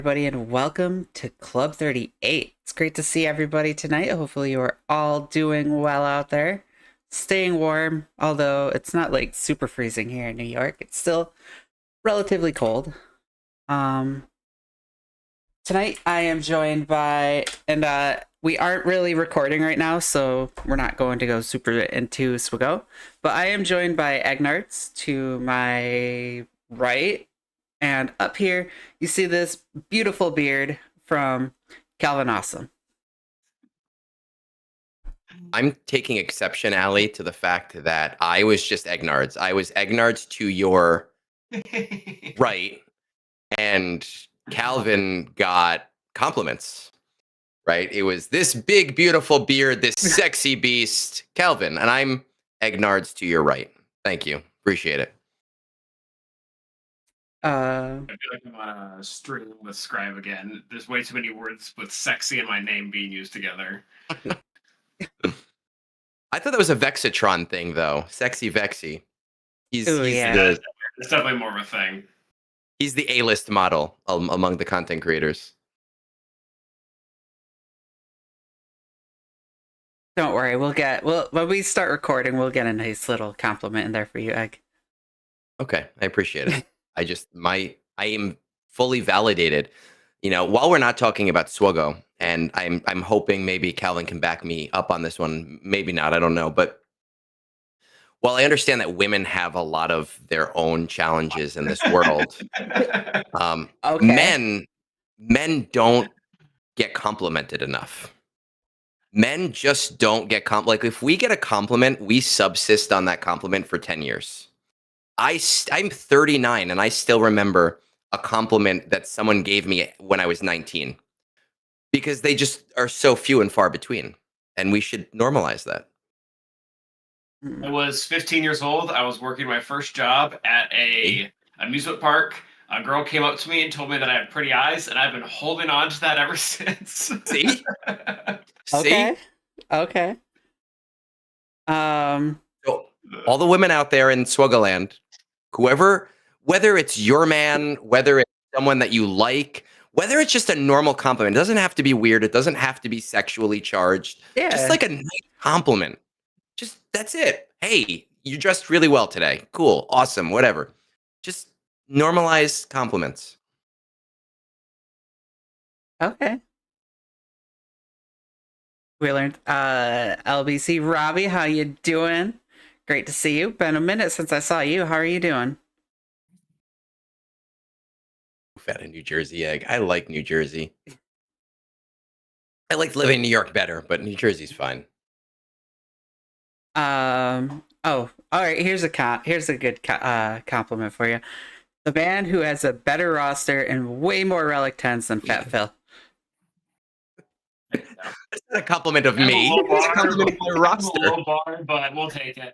Everybody, and welcome to Club 38. It's great to see everybody tonight. Hopefully, you are all doing well out there, staying warm, although it's not like super freezing here in New York. It's still relatively cold. Um, Tonight I am joined by, and we aren't really recording right now, so we're not going to go super into Swago, but I am joined by Agnarts to my right. And up here, you see this beautiful beard from Calvin Awesome. I'm taking exception, Allie, to the fact that I was just Egnards. I was Egnards to your right, and Calvin got compliments. Right? It was this big, beautiful beard, this sexy beast, Calvin, and I'm Egnards to your right. Thank you. Appreciate it. Uh, I feel like I'm on a stream with Scribe again. There's way too many words with sexy and my name being used together. I thought that was a Vexatron thing, though. Sexy Vexy. He's yeah. It's definitely more of a thing. He's the A-list model among the content creators. Don't worry, when we start recording, we'll get a nice little compliment in there for you, Egg. Okay, I appreciate it. I am fully validated. You know, while we're not talking about Swago, and I'm hoping maybe Calvin can back me up on this one. Maybe not, I don't know. But while I understand that women have a lot of their own challenges in this world, Okay. men don't get complimented enough. Men just don't get like if we get a compliment, we subsist on that compliment for 10 years. I'm 39 and I still remember a compliment that someone gave me when I was 19 because they just are so few and far between, and we should normalize that. I was 15 years old. I was working my first job at a amusement park. A girl came up to me and told me that I had pretty eyes, and I've been holding on to that ever since. See? Okay. See? Okay. So, all the women out there in Swuggerland, whoever, whether it's your man, whether it's someone that you like, whether it's just a normal compliment, it doesn't have to be weird. It doesn't have to be sexually charged. Yeah. Just like a nice compliment. Just that's it. Hey, you dressed really well today. Cool. Awesome. Whatever. Just normalize compliments. Okay. We learned. LBC Robbie, how you doing? Great to see you. Been a minute since I saw you. How are you doing? Fat a New Jersey egg. I like New Jersey. I like living in New York better, but New Jersey's fine. Oh, all right. Here's a good compliment for you. The band who has a better roster and way more relic tens than Fat Phil. That's not a compliment of me. It's a compliment of my roster. A low bar, but we'll take it.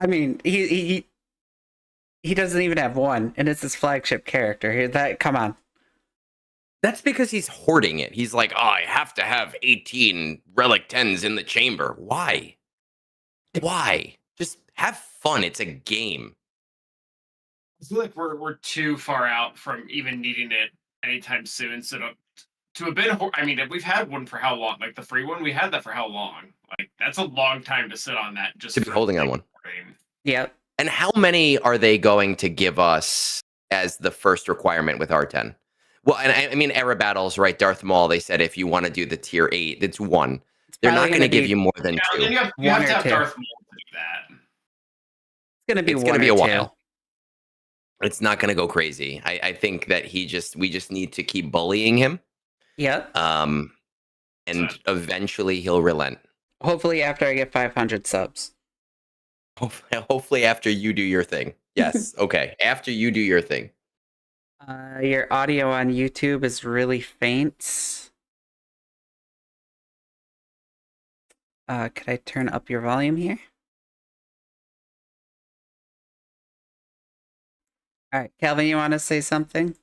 I mean, he doesn't even have one, and it's his flagship character. Come on. That's because he's hoarding it. He's like, oh, I have to have 18 relic 10s in the chamber. Why? Why? Just have fun. It's a game. I feel like we're too far out from even needing it anytime soon. So to have been, I mean, we've had one for how long? Like the free one, we had that for how long? Like that's a long time to sit on that. Just to be holding on one. Yep. And how many are they going to give us as the first requirement with R10? Well, and I mean, era battles, right? Darth Maul, they said if you want to do the tier 8, it's 1. They're not going to give you more than 2. You have to have Darth Maul to do that. It's going to be a while. It's not going to go crazy. I think that we just need to keep bullying him. Yep. And eventually he'll relent. Hopefully after I get 500 subs. Hopefully after you do your thing. Yes. Okay. After you do your thing. Your audio on YouTube is really faint. Could I turn up your volume here? All right, Calvin, you want to say something?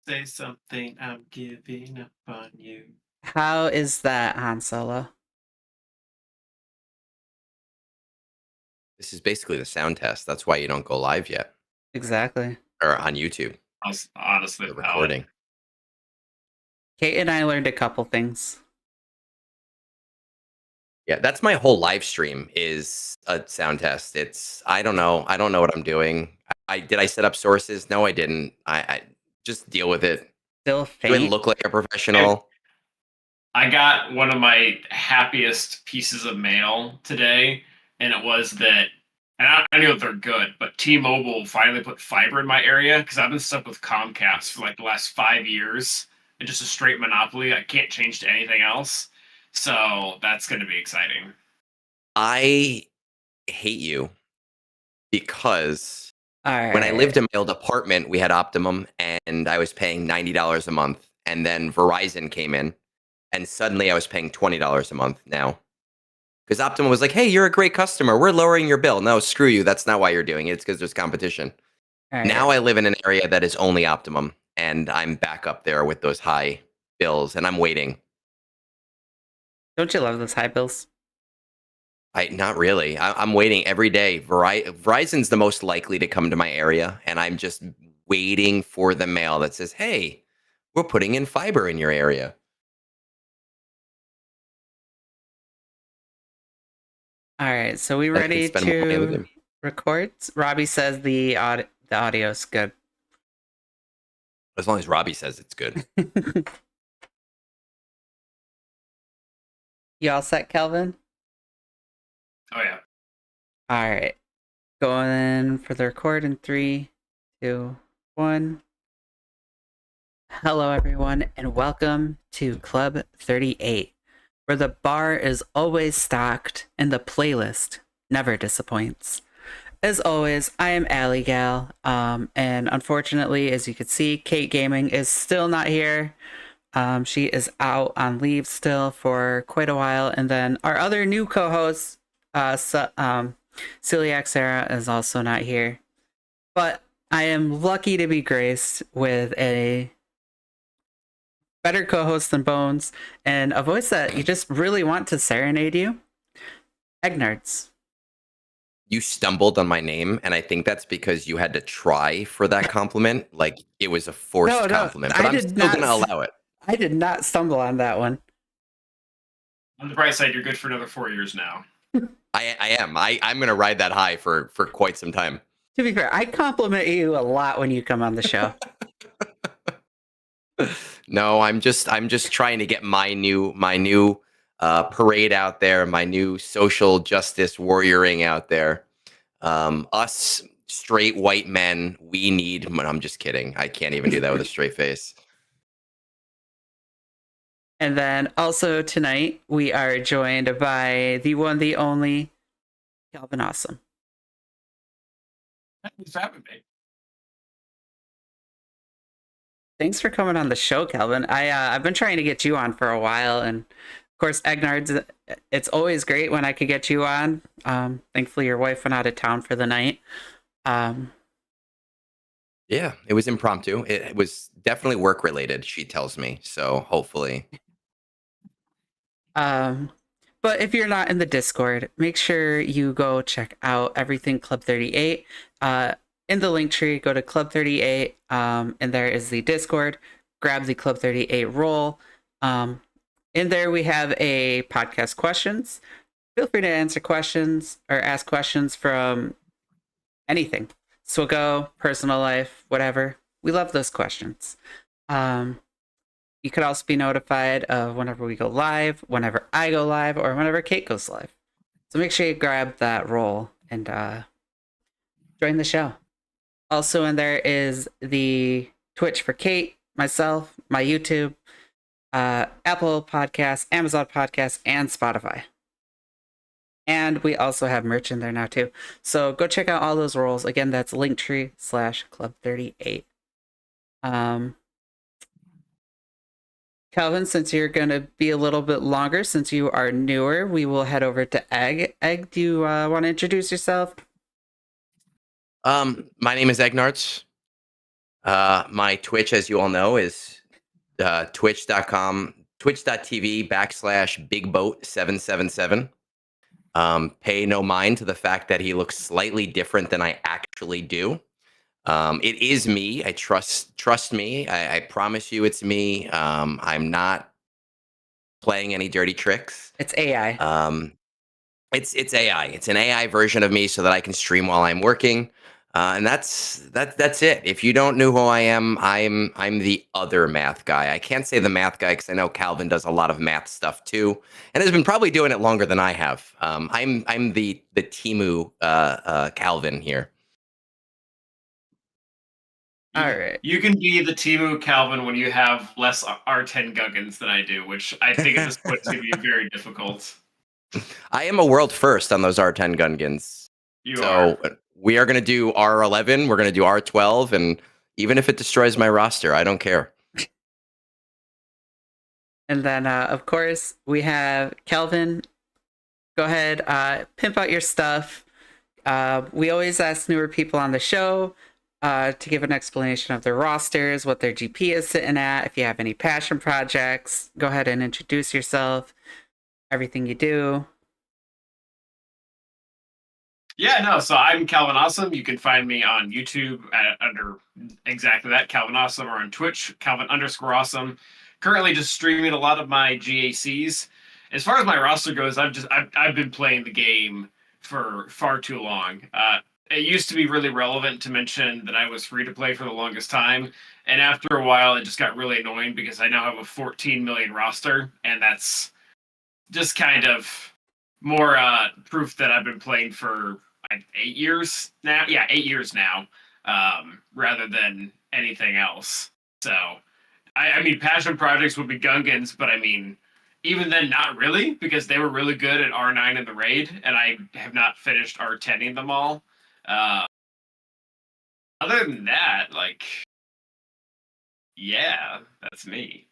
Say something. I'm giving up on you. How is that, Han Solo? This is basically the sound test. That's why you don't go live yet Exactly. or on YouTube. Honestly, The valid. recording. Kate and I learned a couple things. Yeah, that's my whole live stream is a sound test. It's I don't know. I don't know what I'm doing. I did I set up sources? No, I didn't. I just deal with it. Still Do it faint. look like a professional? I got one of my happiest pieces of mail today, and it was that, and I know they're good, but T-Mobile finally put fiber in my area because I've been stuck with Comcast for like the last 5 years and just a straight monopoly. I can't change to anything else, so that's going to be exciting. I hate you because All right. when I lived in my old apartment, we had Optimum and I was paying $90 a month. And then Verizon came in and suddenly I was paying $20 a month now. Because Optimum was like, hey, you're a great customer. We're lowering your bill. No, screw you. That's not why you're doing it. It's because there's competition. All right. Now I live in an area that is only Optimum and I'm back up there with those high bills and I'm waiting. Don't you love those high bills? Not really. I'm waiting every day. Verizon's the most likely to come to my area, and I'm just waiting for the mail that says, "Hey, we're putting in fiber in your area." All right. So we And I can ready spend more money with to him. record? Robbie says the audio's good. As long as Robbie says it's good. You all set, Kelvin? Oh yeah. All right. Going for the record in 3, 2, 1. Hello, everyone, and welcome to Club 38, where the bar is always stocked and the playlist never disappoints. As always, I am Alley Gal, and unfortunately, as you can see, Kate Gaming is still not here. She is out on leave still for quite a while, and then our other new co-host, Celiac Sarah, is also not here. But I am lucky to be graced with a better co-host than Bones and a voice that you just really want to serenade you. Eggnards. You stumbled on my name, and I think that's because you had to try for that compliment. Like it was a forced compliment, but I'm still going to allow it. I did not stumble on that one. On the bright side, you're good for another 4 years now. I am. I'm going to ride that high for quite some time. To be fair, I compliment you a lot when you come on the show. No, I'm just trying to get my new parade out there, my new social justice warrioring out there. Us straight white men, we need. I'm just kidding. I can't even do that with a straight face. And then also tonight we are joined by the one, the only Calvin Awesome. Thanks for having me. Thanks for coming on the show, Calvin. I've been trying to get you on for a while, and of course, Eggnards. It's always great when I could get you on. Thankfully, your wife went out of town for the night. Yeah, it was impromptu. It was definitely work related. She tells me so. Hopefully. But if you're not in the Discord, make sure you go check out everything Club 38. In the link tree, go to Club 38, and there is the Discord. Grab the Club 38 role. In there, we have a podcast questions. Feel free to answer questions or ask questions from anything. So go, personal life, whatever. We love those questions. You could also be notified of whenever we go live, whenever I go live, or whenever Kate goes live. So make sure you grab that role and join the show. Also in there is the Twitch for Kate, myself, my YouTube, Apple Podcasts, Amazon Podcasts, and Spotify. And we also have merch in there now too. So go check out all those roles. Again, that's linktree/club38. Calvin, since you're going to be a little bit longer, since you are newer, we will head over to Egg. Egg, do you want to introduce yourself? My name is Eggnards. My Twitch, as you all know, is twitch.tv/bigboat777. Pay no mind to the fact that he looks slightly different than I actually do. It is me. I trust me. I promise you it's me. I'm not playing any dirty tricks. It's AI. It's AI. It's an AI version of me so that I can stream while I'm working. And that's it. If you don't know who I am, I'm the other math guy. I can't say the math guy because I know Calvin does a lot of math stuff too, and has been probably doing it longer than I have. I'm the Timu Calvin here. You, All right. You can be the Timu Calvin when you have less R10 Guggins than I do, which I think at this point is going to be very difficult. I am a world first on those R10 Gungans. You So are. we are going to do R11. We're going to do R12, and even if it destroys my roster, I don't care. And then, of course, we have Kelvin. Go ahead, pimp out your stuff. We always ask newer people on the show to give an explanation of their rosters, what their GP is sitting at. If you have any passion projects, go ahead and introduce yourself, everything you do. Yeah, no. So I'm Calvin Awesome. You can find me on YouTube under exactly that, Calvin Awesome, or on Twitch, Calvin_Awesome. Currently, just streaming a lot of my GACs. As far as my roster goes, I've been playing the game for far too long. It used to be really relevant to mention that I was free to play for the longest time, and after a while, it just got really annoying because I now have a 14 million roster, and that's just kind of more proof that I've been playing for 8 years now. Yeah, 8 years now, rather than anything else. So, I mean, passion projects would be Gungans, but I mean, even then, not really, because they were really good at R9 in the raid, and I have not finished R10ing them all. Other than that, like, yeah, that's me.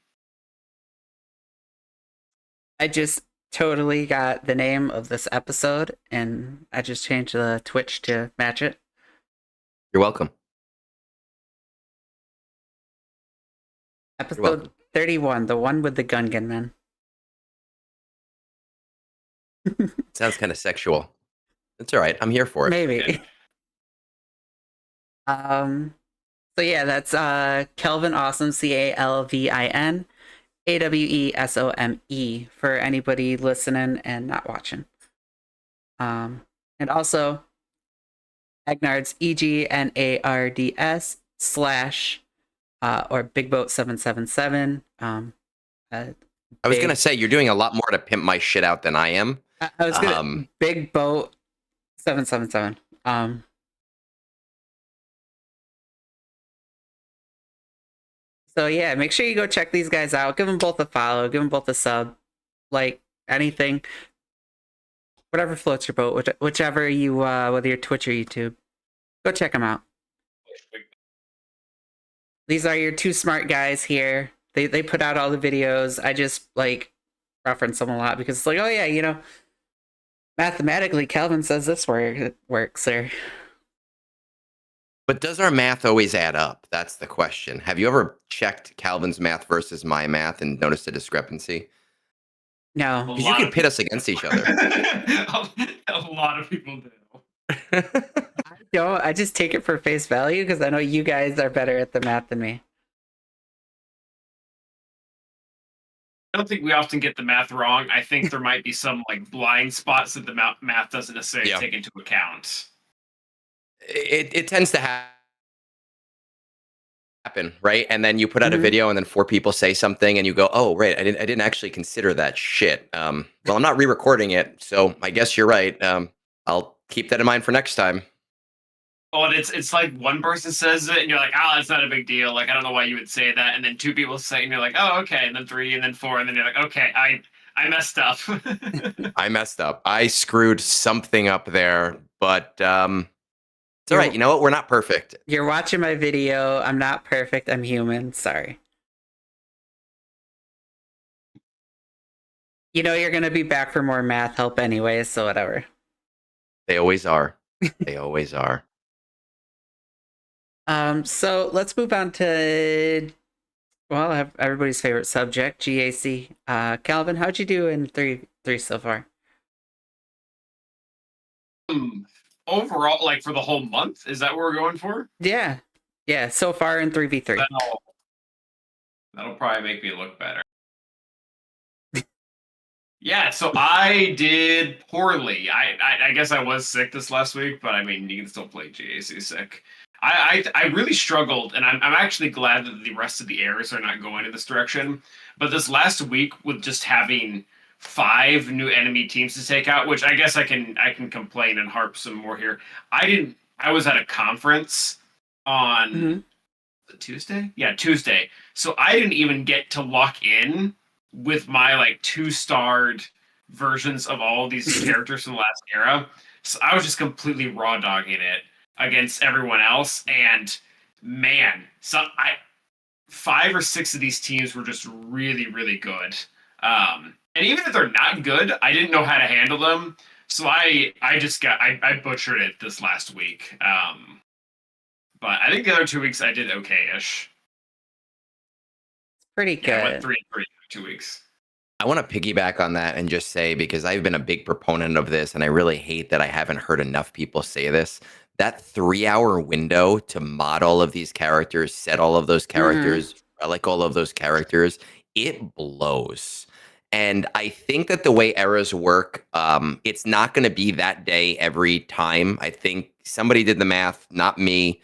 I just totally got the name of this episode, and I just changed the Twitch to match it. You're welcome. Episode 31, the one with the Gungan men. Sounds kind of sexual. It's all right. I'm here for it. Maybe. So yeah, that's Kelvin Awesome, CalvinAwesome for anybody listening and not watching. And also Agnards EGNARDS / or Big Boat 777. I was gonna say you're doing a lot more to pimp my shit out than I am. I was gonna Big Boat 777. So yeah, make sure you go check these guys out. Give them both a follow. Give them both a sub. Like anything, whatever floats your boat. Whichever you, whether you're Twitch or YouTube, go check them out. These are your two smart guys here. They put out all the videos. I just like reference them a lot because it's like, oh yeah, you know, mathematically, Calvin says this works there. But does our math always add up? That's the question. Have you ever checked Calvin's math versus my math and noticed a discrepancy? No. Because you could pit us against each other. A lot of people do. I don't. I just take it for face value because I know you guys are better at the math than me. I don't think we often get the math wrong. I think there might be some like blind spots that the math doesn't necessarily take into account. It tends to happen, right? And then you put out a video, and then 4 people say something, and you go, "Oh, right, I didn't actually consider that shit." Well, I'm not re-recording it, so I guess you're right. I'll keep that in mind for next time. Oh, and it's like one person says it, and you're like, "Oh, that's not a big deal." Like, I don't know why you would say that. And then 2 people say it, and you're like, "Oh, okay." And then 3, and then 4, and then you're like, "Okay, I messed up." I messed up. I screwed something up there, but it's all right. You know what? We're not perfect. You're watching my video. I'm not perfect. I'm human. Sorry. You know you're going to be back for more math help anyway, so whatever. They always are. They always are. So let's move on to, well, everybody's favorite subject, GAC. Calvin, how'd you do in 3 so far? Overall, like for the whole month, is that what we're going for? Yeah. Yeah, so far in 3v3. That'll probably make me look better. Yeah, so I did poorly. I guess I was sick this last week, but I mean, you can still play GAC sick. I really struggled, and I'm actually glad that the rest of the errors are not going in this direction. But this last week, with just having 5 new enemy teams to take out, which I guess I can complain and harp some more here. I was at a conference on Mhm. Tuesday? Yeah, Tuesday. So I didn't even get to lock in with my like 2-starred versions of all of these characters from the last era. So I was just completely raw dogging it against everyone else. And man, 5 or 6 of these teams were just really, really good. And even if they're not good, I didn't know how to handle them. So I butchered it this last week. But I think the other 2 weeks I did okay-ish. Pretty Yeah, I went good. 3 and 3 in 2 weeks. I want to piggyback on that and just say, because I've been a big proponent of this, and I really hate that I haven't heard enough people say this. That 3-hour window to mod all of these characters, set all of those characters, relic all of those characters, it blows. And I think that the way eras work, it's not going to be that day every time. I think somebody did the math, not me,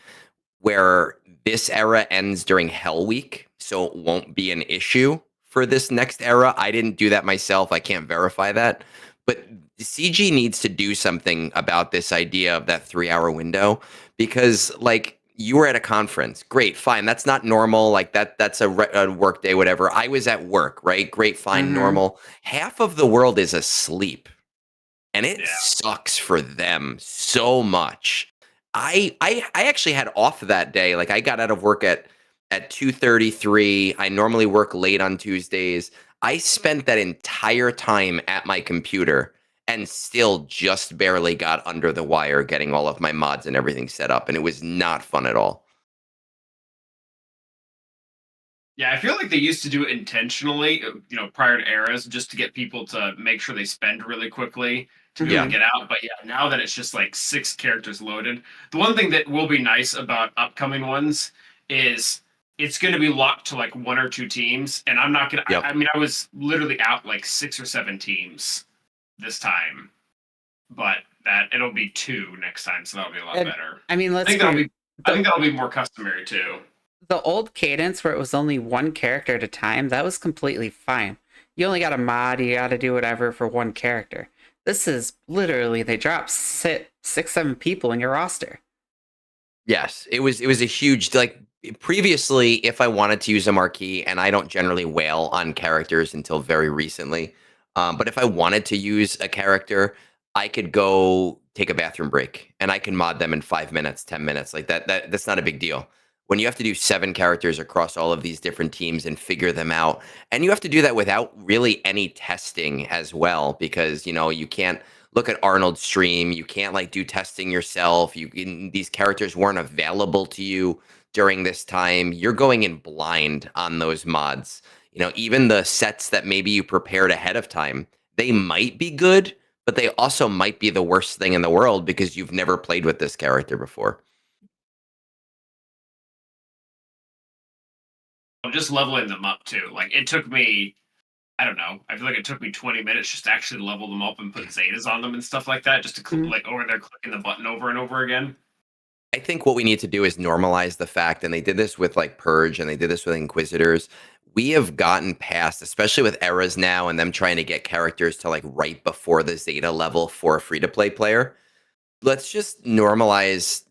where this era ends during Hell Week, so it won't be an issue for this next era. I didn't do that myself. I can't verify that. But CG needs to do something about this idea of that 3-hour window, because like you were at a conference. Great, fine. That's not normal. Like that's a work day, whatever. I was at work, right? Great, fine, normal. Half of the world is asleep. And it Yeah. sucks for them so much. I actually had off that day. Like I got out of work at 2:33. I normally work late on Tuesdays. I spent that entire time at my computer and still just barely got under the wire getting all of my mods and everything set up, and it was not fun at all. Yeah, I feel like they used to do it intentionally, prior to eras, just to get people to make sure they spend really quickly to be able to get out. But yeah, now that it's just like 6 characters loaded, the one thing that will be nice about upcoming ones is it's going to be locked to like 1 or 2 teams, and I'm not going to. Yep. I mean, I was literally out like 6 or 7 teams this time, but that it'll be 2 next time, so that'll be a lot better. I mean, I think that'll be more customary too. The old cadence where it was only 1 character at a time, that was completely fine. You only got a mod, you got to do whatever for 1 character. This is literally they drop 6-7 people in your roster. Yes, it was a huge, like, previously, if I wanted to use a marquee, and I don't generally wail on characters until very recently, but if I wanted to use a character, I could go take a bathroom break and I can mod them in 5 minutes, 10 minutes. Like that's not a big deal. When you have to do 7 characters across all of these different teams and figure them out, and you have to do that without really any testing as well, because you can't look at Arnold's stream. You can't like do testing yourself. These characters weren't available to you during this time. You're going in blind on those mods. Even the sets that maybe you prepared ahead of time, they might be good, but they also might be the worst thing in the world because you've never played with this character before. I'm just leveling them up too. Like it took me, I don't know. I feel like it took me 20 minutes just to actually level them up and put Zetas on them and stuff like that, just to like over there clicking the button over and over again. I think what we need to do is normalize the fact, and they did this with like Purge, and they did this with Inquisitors. We have gotten past, especially with eras now, and them trying to get characters to like right before the Zeta level for a free to play player. Let's just normalize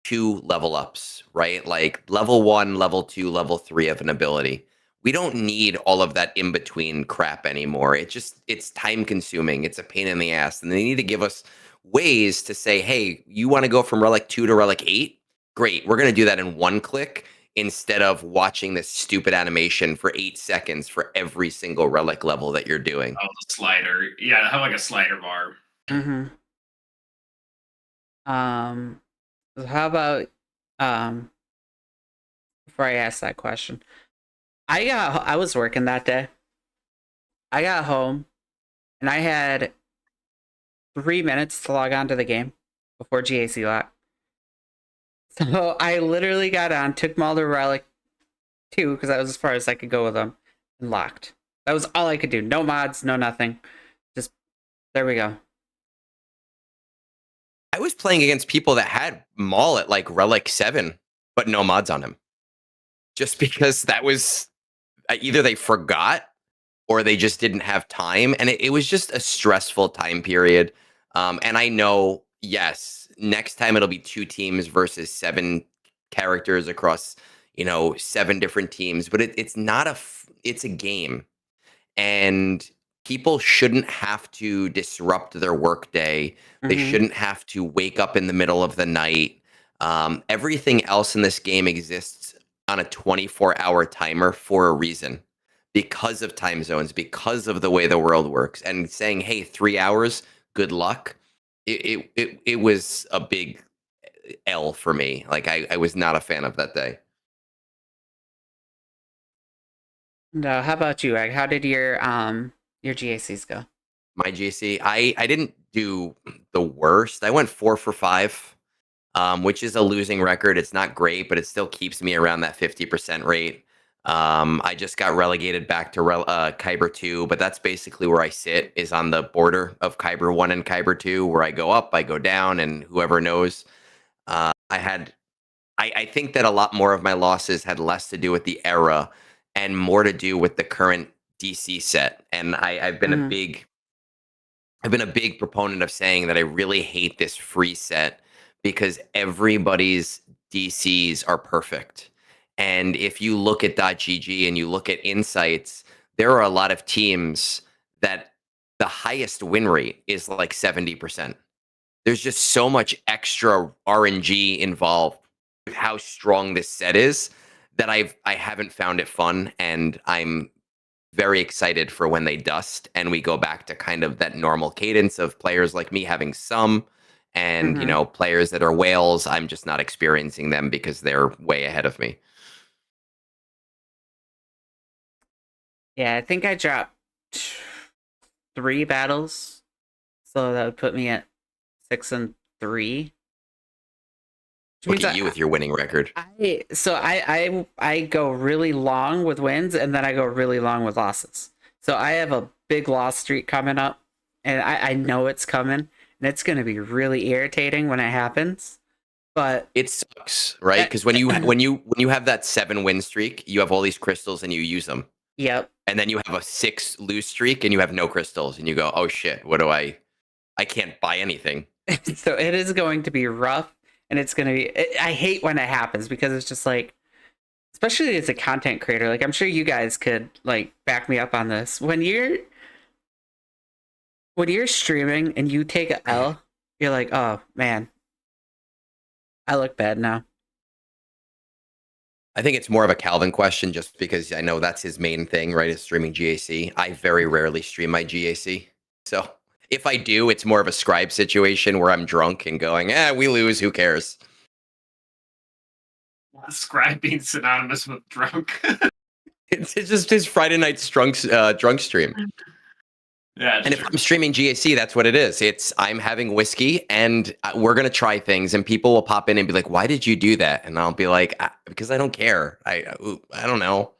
2 level ups, right? Like level 1, level 2, level 3 of an ability. We don't need all of that in between crap anymore. It's time consuming. It's a pain in the ass. And they need to give us ways to say, hey, you want to go from relic 2 to relic 8? Great. We're going to do that in 1 click instead of watching this stupid animation for 8 seconds for every single relic level that you're doing. Oh, the slider. Yeah, have like a slider bar. How about before I ask that question, I was working that day. I got home and I had 3 minutes to log on to the game before GAC lock. So I literally got on, took them all to Relic 2 because that was as far as I could go with them, and locked. That was all I could do. No mods, no nothing. Just there we go. I was playing against people that had Maul at like Relic 7, but no mods on him. Just because that was either they forgot or they just didn't have time. And it was just a stressful time period. And I know, yes, next time it'll be 2 teams versus 7 characters across, 7 different teams. But it's not it's a game. And people shouldn't have to disrupt their workday. They Mhm. shouldn't have to wake up in the middle of the night. Everything else in this game exists on a 24-hour timer for a reason, because of time zones, because of the way the world works. And saying, "Hey, 3 hours, good luck." It was a big L for me. Like I was not a fan of that day. No, how about you, Egg? How did your GACs go? My GC, I didn't do the worst. I went 4 for 5, which is a losing record. It's not great, but it still keeps me around that 50% rate. I just got relegated back to Kyber 2, but that's basically where I sit, is on the border of Kyber 1 and Kyber 2, where I go up, I go down, and whoever knows. I think that a lot more of my losses had less to do with the era and more to do with the current DC set. And I've been Mhm. I've been a big proponent of saying that I really hate this free set because everybody's DCs are perfect. And if you look at .gg and you look at insights, there are a lot of teams that the highest win rate is like 70%. There's just so much extra RNG involved with how strong this set is that I haven't found it fun, and I'm very excited for when they dust and we go back to kind of that normal cadence of players like me having some, and Mhm. players that are whales, I'm just not experiencing them because they're way ahead of me. Yeah, I think I dropped 3 battles, so that would put me at 6-3. Which Look means at you with your winning record. I go really long with wins and then I go really long with losses. So I have a big loss streak coming up, and I know it's coming, and it's going to be really irritating when it happens. But It sucks, right? Because when you have that 7 win streak, you have all these crystals and you use them, yep. and then you have a 6 lose streak and you have no crystals, and you go, oh shit, what do I can't buy anything. So it is going to be rough, and it's going to be. I hate when it happens because it's just like, especially as a content creator, like I'm sure you guys could like back me up on this. When you're streaming and you take a L, you're like, oh man, I look bad now. I think it's more of a Calvin question, just because I know that's his main thing, right? Is streaming GAC. I very rarely stream my GAC. So if I do, it's more of a scribe situation where I'm drunk and going, we lose. Who cares? Scribe being synonymous with drunk. It's just his Friday night drunk stream. Yeah, And if I'm streaming GAC, that's what it is. It's I'm having whiskey and we're going to try things, and people will pop in and be like, why did you do that? And I'll be like, because I don't care. I don't know.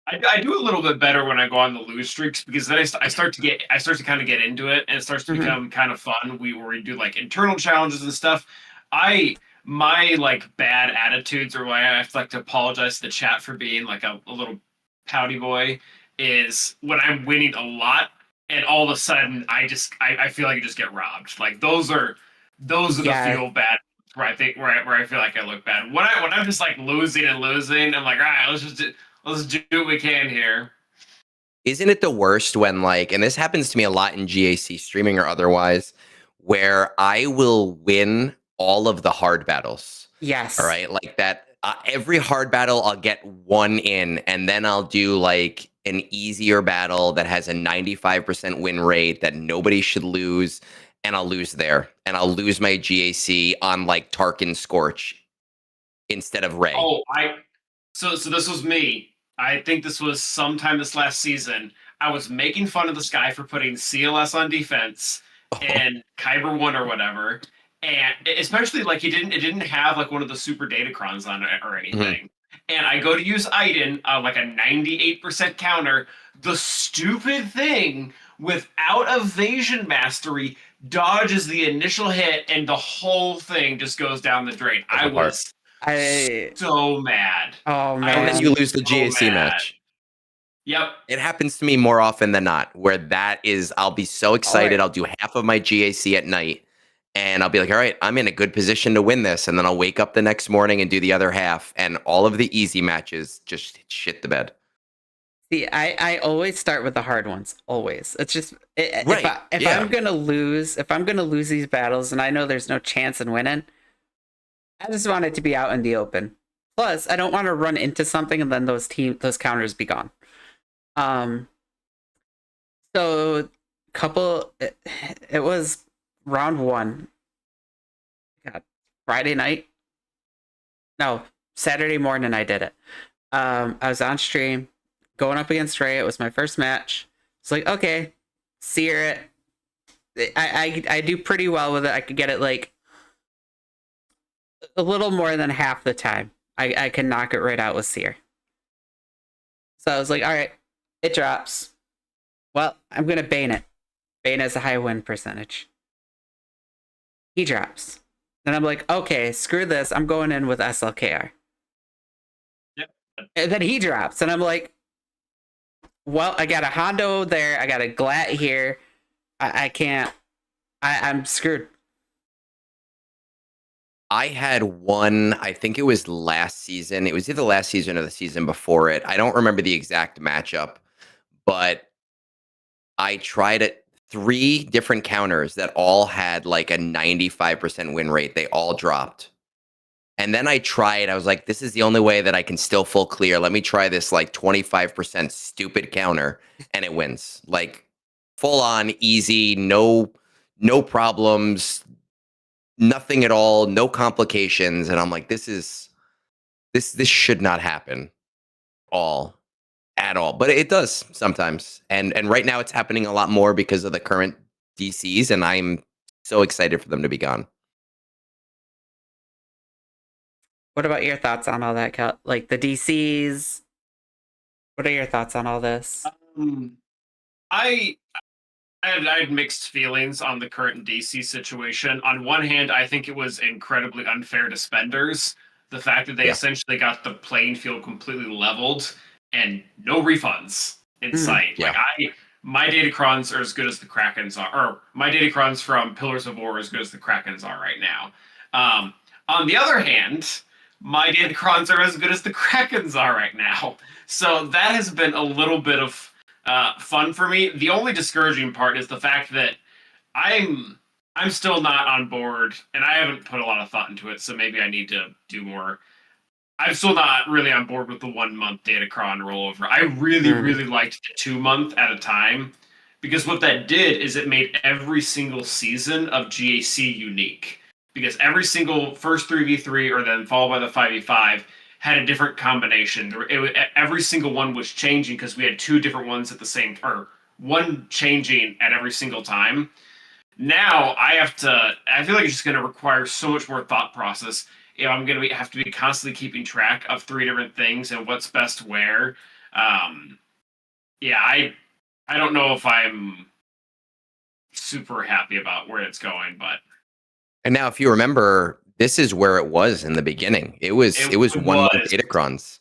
I do a little bit better when I go on the lose streaks, because then I start to kind of get into it, and it starts to Mhm. become kind of fun. Where we do like internal challenges and stuff. My like bad attitudes, or why I have to like to apologize to the chat for being like a little pouty boy, is when I'm winning a lot and all of a sudden I feel like I just get robbed. Like those are the Yeah, feel bad where I feel like I look bad. When I'm just like losing and losing, I'm like, all right, let's do what we can here. Isn't it the worst when, like, and this happens to me a lot in GAC streaming or otherwise, where I will win all of the hard battles. yes. All right. Like that, every hard battle, I'll get 1 in, and then I'll do like an easier battle that has a 95% win rate that nobody should lose. And I'll lose there. And I'll lose my GAC on like Tarkin Scorch instead of Ray. Oh, so this was me. I think this was sometime this last season. I was making fun of this guy for putting CLS on defense, and Kyber won or whatever. And especially like it didn't have like one of the super datacrons on it or anything. And I go to use Iden, like a 98% counter. The stupid thing without evasion mastery dodges the initial hit, and the whole thing just goes down the drain. I was so mad. Oh man! And then you lose the GAC mad. match. Yep. It happens to me more often than not, where that is, I'll be so excited. I'll do half of my GAC at night, and I'll be like, all right, I'm in a good position to win this. And then I'll wake up the next morning and do the other half, and all of the easy matches just shit the bed. See, I always start with the hard ones. Always. It's just if I'm gonna lose these battles, and I know there's no chance in winning, I just want it to be out in the open. Plus, I don't want to run into something and then those counters be gone. So it was round 1. God, Friday night. No, Saturday morning I did it. I was on stream, going up against Ray. It was my first match. It's like, okay, sear it. I do pretty well with it. I could get it like a little more than half the time. I can knock it right out with sear. So I was like, all right, it drops. Well, I'm gonna Bane it. Bane has a high win percentage. He drops. Then I'm like, okay, screw this. I'm going in with SLKR. Yep. And then he drops, and I'm like, well, I got a Hondo there. I got a Glat here. I can't. I'm screwed. I had one, I think it was last season. It was either last season or the season before it. I don't remember the exact matchup, but I tried it 3 different counters that all had like a 95% win rate. They all dropped. And then I tried, I was like, this is the only way that I can still full clear. Let me try this like 25% stupid counter, and it wins. Like full on easy, no problems, nothing at all, no complications. And I'm like, this should not happen at all. But it does sometimes. And right now it's happening a lot more because of the current DCs, and I'm so excited for them to be gone. What about your thoughts on all that, Cal? Like the DCs? What are your thoughts on all this? I had mixed feelings on the current DC situation. On one hand, I think it was incredibly unfair to spenders. The fact that they essentially got the playing field completely leveled and no refunds in sight. Yeah. Like my Datacrons are as good as the Krakens are, or my Datacrons from Pillars of War are as good as the Krakens are right now. On the other hand, my Datacrons are as good as the Krakens are right now. So that has been a little bit of fun for me. The only discouraging part is the fact that I'm still not on board, and I haven't put a lot of thought into it, so maybe I need to do more. I'm still not really on board with the 1 month Datacron rollover. I really liked the 2 month at a time, because what that did is it made every single season of GAC unique. Because every single first 3v3 or then followed by the 5v5 had a different combination. Every single one was changing because we had 2 different ones at the same, or one changing at every single time. Now I feel like it's just going to require so much more thought process. You know, I'm going to have to be constantly keeping track of 3 different things and what's best where. I don't know if I'm super happy about where it's going, but. And now, if you remember, this is where it was in the beginning. It was 1 month Datacrons,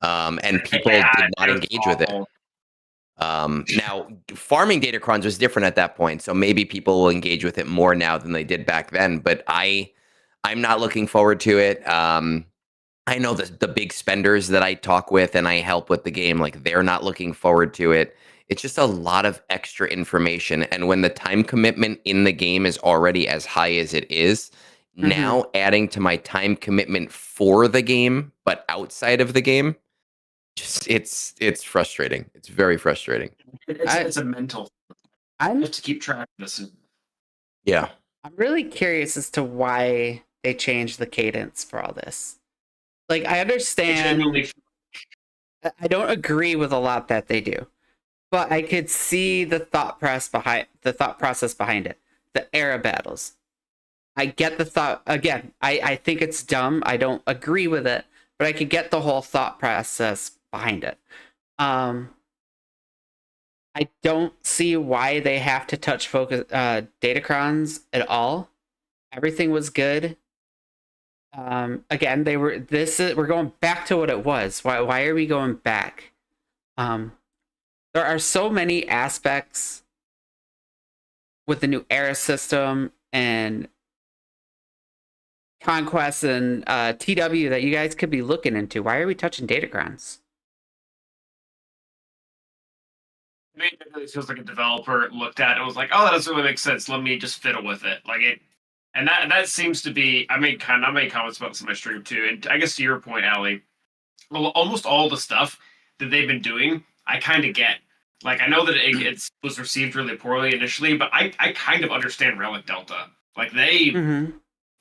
and people did not engage with it. Now, farming Datacrons was different at that point, so maybe people will engage with it more now than they did back then. But I'm not looking forward to it. I know the big spenders that I talk with and I help with the game, like they're not looking forward to it. It's just a lot of extra information. And when the time commitment in the game is already as high as it is, now adding to my time commitment for the game, but outside of the game, just it's frustrating. It's very frustrating. It's a mental. I have to keep track of this. Yeah. I'm really curious as to why they changed the cadence for all this. Like, I understand. I don't agree with a lot that they do, but I could see the thought process behind it. the era battles. I get the thought again. I think it's dumb. I don't agree with it, but I could get the whole thought process behind it. I don't see why they have to touch focus Datacrons at all. Everything was good. Again, we're going back to what it was. Why are we going back? There are so many aspects with the new era system and Conquest and TW that you guys could be looking into. Why are we touching Datacrons? I mean, it really feels like a developer looked at it and was like, "Oh, that doesn't really make sense. Let me just fiddle with it." Like it, and that seems to be. I made comments about this in my stream too, and I guess to your point, Ali, almost all the stuff that they've been doing, I kind of get. Like I know that it was received really poorly initially, but I kind of understand Relic Delta. Like there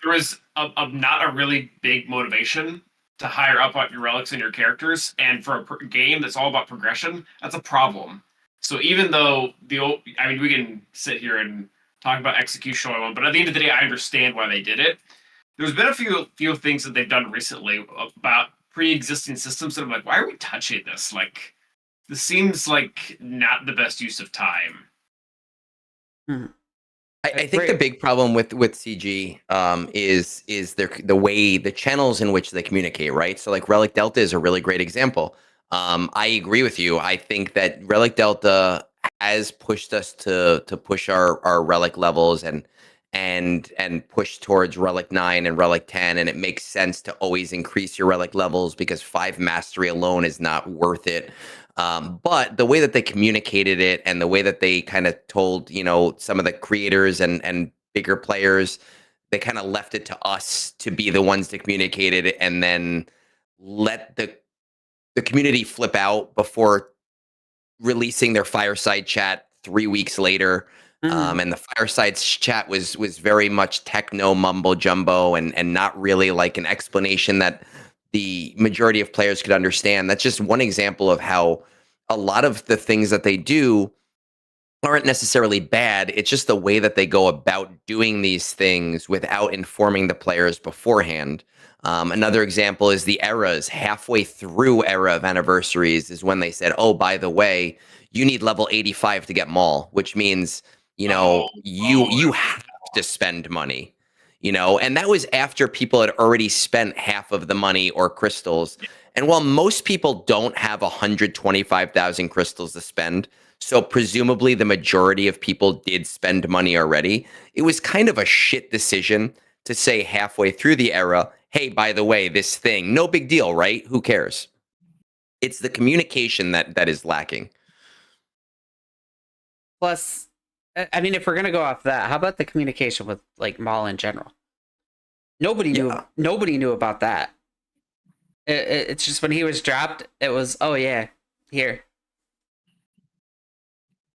was not a really big motivation to higher up on your relics and your characters, and for a game that's all about progression, that's a problem. So even though we can sit here and talk about execution all we want, but at the end of the day, I understand why they did it. There's been a few things that they've done recently about pre-existing systems that I'm like, why are we touching this? Like, this seems like not the best use of time. I think the big problem with CG is the channels in which they communicate, right? So like Relic Delta is a really great example. I agree with you. I think that Relic Delta has pushed us to push our relic levels and push towards Relic 9 and Relic 10, and it makes sense to always increase your relic levels because 5 mastery alone is not worth it. But the way that they communicated it and the way that they kind of told, some of the creators and bigger players, they kind of left it to us to be the ones to communicate it and then let the community flip out before releasing their fireside chat 3 weeks later. And the fireside chat was very much techno mumbo jumbo and not really like an explanation that the majority of players could understand. That's just one example of how a lot of the things that they do aren't necessarily bad. It's just the way that they go about doing these things without informing the players beforehand. Another example is the eras. Halfway through Era of Anniversaries is when they said, oh, by the way, you need level 85 to get Maul, which means, you have to spend money. And that was after people had already spent half of the money or crystals. And while most people don't have 125,000 crystals to spend, so presumably the majority of people did spend money already, it was kind of a shit decision to say halfway through the era, hey, by the way, this thing, no big deal, right? Who cares? It's the communication that is lacking. Plus, I mean, if we're gonna go off that, how about the communication with like Maul in general? Nobody knew about that. It's just when he was dropped, it was, oh yeah, here.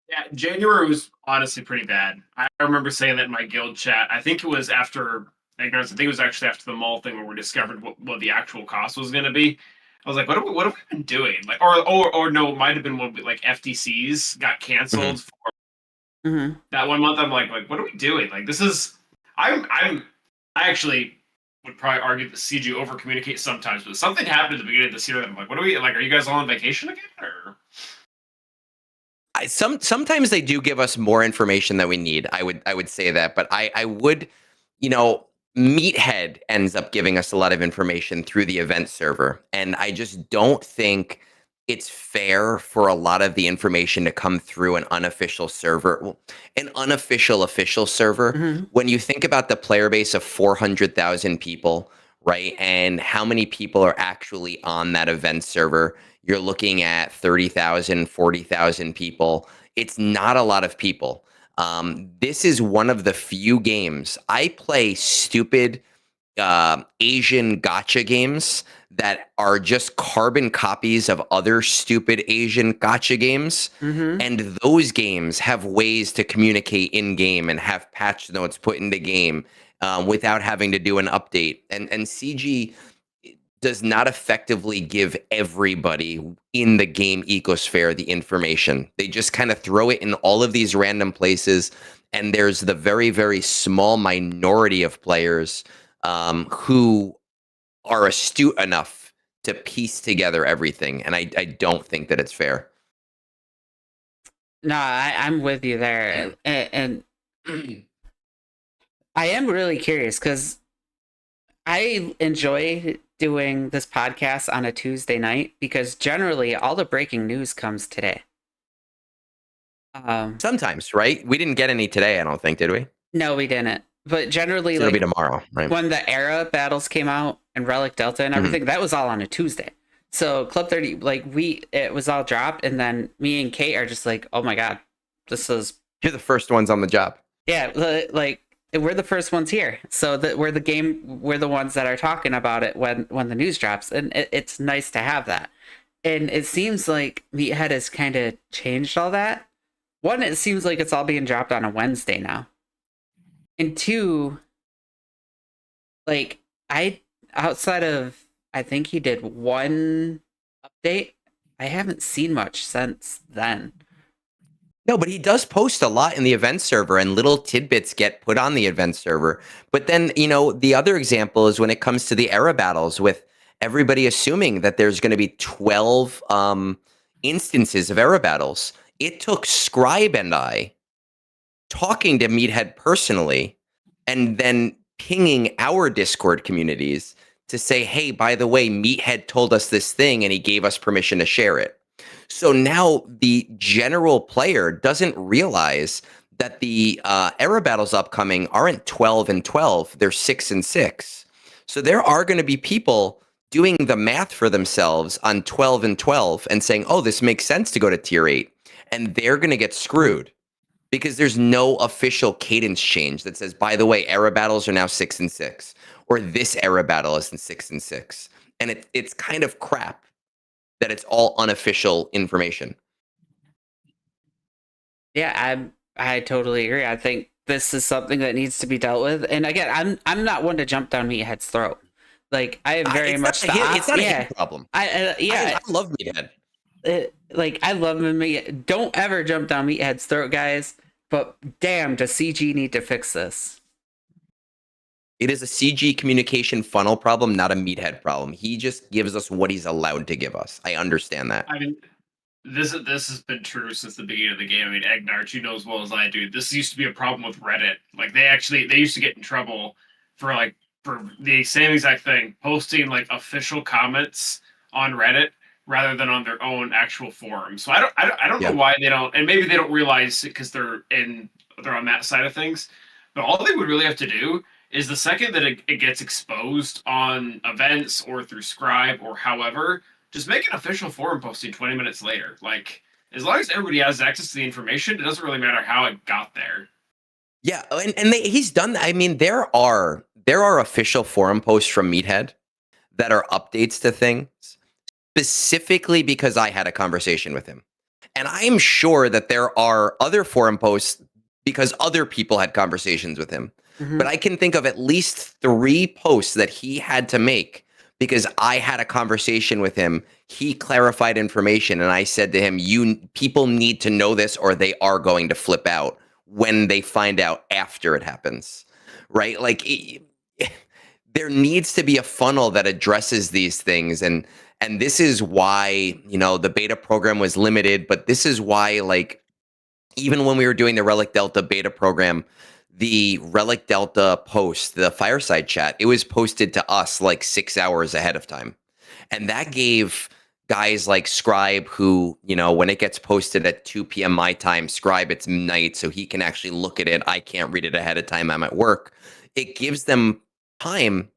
Yeah, January was honestly pretty bad. I remember saying that in my guild chat. I think it was after Ignorance. I think it was actually after the Maul thing where we discovered what the actual cost was going to be. I was like, what have we been doing? Like, or no, it might have been when like FTCs got canceled for that 1 month. I'm like, what are we doing? Like, this is, I actually would probably argue that CG over communicates sometimes, but something happened at the beginning of this year. I'm like, what are we like? Are you guys all on vacation again? Or sometimes they do give us more information than we need. I would say that, but I would, Meathead ends up giving us a lot of information through the event server, and I just don't think it's fair for a lot of the information to come through an unofficial server, an unofficial official server. When you think about the player base of 400,000 people, right, and how many people are actually on that event server, you're looking at 30,000, 40,000 people. It's not a lot of people. This is one of the few games I play stupid Asian gacha games that are just carbon copies of other stupid Asian gacha games. And those games have ways to communicate in game and have patch notes put into game without having to do an update. And CG does not effectively give everybody in the game ecosphere the information. They just kind of throw it in all of these random places, and there's the very, very small minority of players who are astute enough to piece together everything, and I don't think that it's fair. No, I'm with you there, and I am really curious because I enjoy doing this podcast on a Tuesday night because generally all the breaking news comes today. Sometimes, right? We didn't get any today, I don't think, did we? No, we didn't. But generally, So it'll be tomorrow, right? when the Era battles came out and Relic Delta and everything, that was all on a Tuesday. So Club 30, like it was all dropped, and then me and Kate are just like, oh my god, this is You're the first ones on the job. yeah, like we're the first ones here, so that we're the ones that are talking about it when the news drops, and it's nice to have that. And it seems like Meathead has kind of changed all that. One, it seems like it's all being dropped on a Wednesday now, and two, like outside of I think he did one update, I haven't seen much since then. No, but he does post a lot in the event server, and little tidbits get put on the event server. But then, the other example is when it comes to the era battles, with everybody assuming that there's going to be 12 instances of era battles. It took Scribe and I talking to Meathead personally and then pinging our Discord communities to say, hey, by the way, Meathead told us this thing and he gave us permission to share it. So now the general player doesn't realize that the era battles upcoming aren't 12 and 12, they're 6 and 6. So there are going to be people doing the math for themselves on 12 and 12 and saying, oh, this makes sense to go to tier 8. And they're going to get screwed because there's no official cadence change that says, by the way, era battles are now 6 and 6, or this era battle is in 6 and 6. And it's kind of crap that it's all unofficial information. Yeah, I totally agree. I think this is something that needs to be dealt with. And again, I'm not one to jump down Meathead's throat. Like I am very much it's not a hit problem. I love Meathead. I love him. Don't ever jump down Meathead's throat, guys. But damn, does CG need to fix this? It is a CG communication funnel problem, not a Meathead problem. He just gives us what he's allowed to give us. I understand that. I mean, this has been true since the beginning of the game. I mean, Egnarch, you know as well as I do. This used to be a problem with Reddit. Like they used to get in trouble for the same exact thing, posting like official comments on Reddit rather than on their own actual forum. So I don't know why they don't, and maybe they don't realize it because they're on that side of things. But all they would really have to do is the second that it gets exposed on events or through Scribe or however, just make an official forum posting 20 minutes later. Like, as long as everybody has access to the information, it doesn't really matter how it got there. Yeah, and he's done that. I mean, there are official forum posts from Meathead that are updates to things, specifically because I had a conversation with him. And I am sure that there are other forum posts because other people had conversations with him. Mm-hmm. But I can think of at least 3 posts that he had to make because I had a conversation with him. He clarified information, and I said to him, people need to know this or they are going to flip out when they find out after it happens, right? Like there needs to be a funnel that addresses these things. And this is why, the beta program was limited, but this is why, like, even when we were doing the Relic Delta beta program, the Relic Delta post, the fireside chat, it was posted to us like 6 hours ahead of time. And that gave guys like Scribe, who, when it gets posted at 2 p.m. my time, Scribe, it's night, so he can actually look at it. I can't read it ahead of time. I'm at work. It gives them time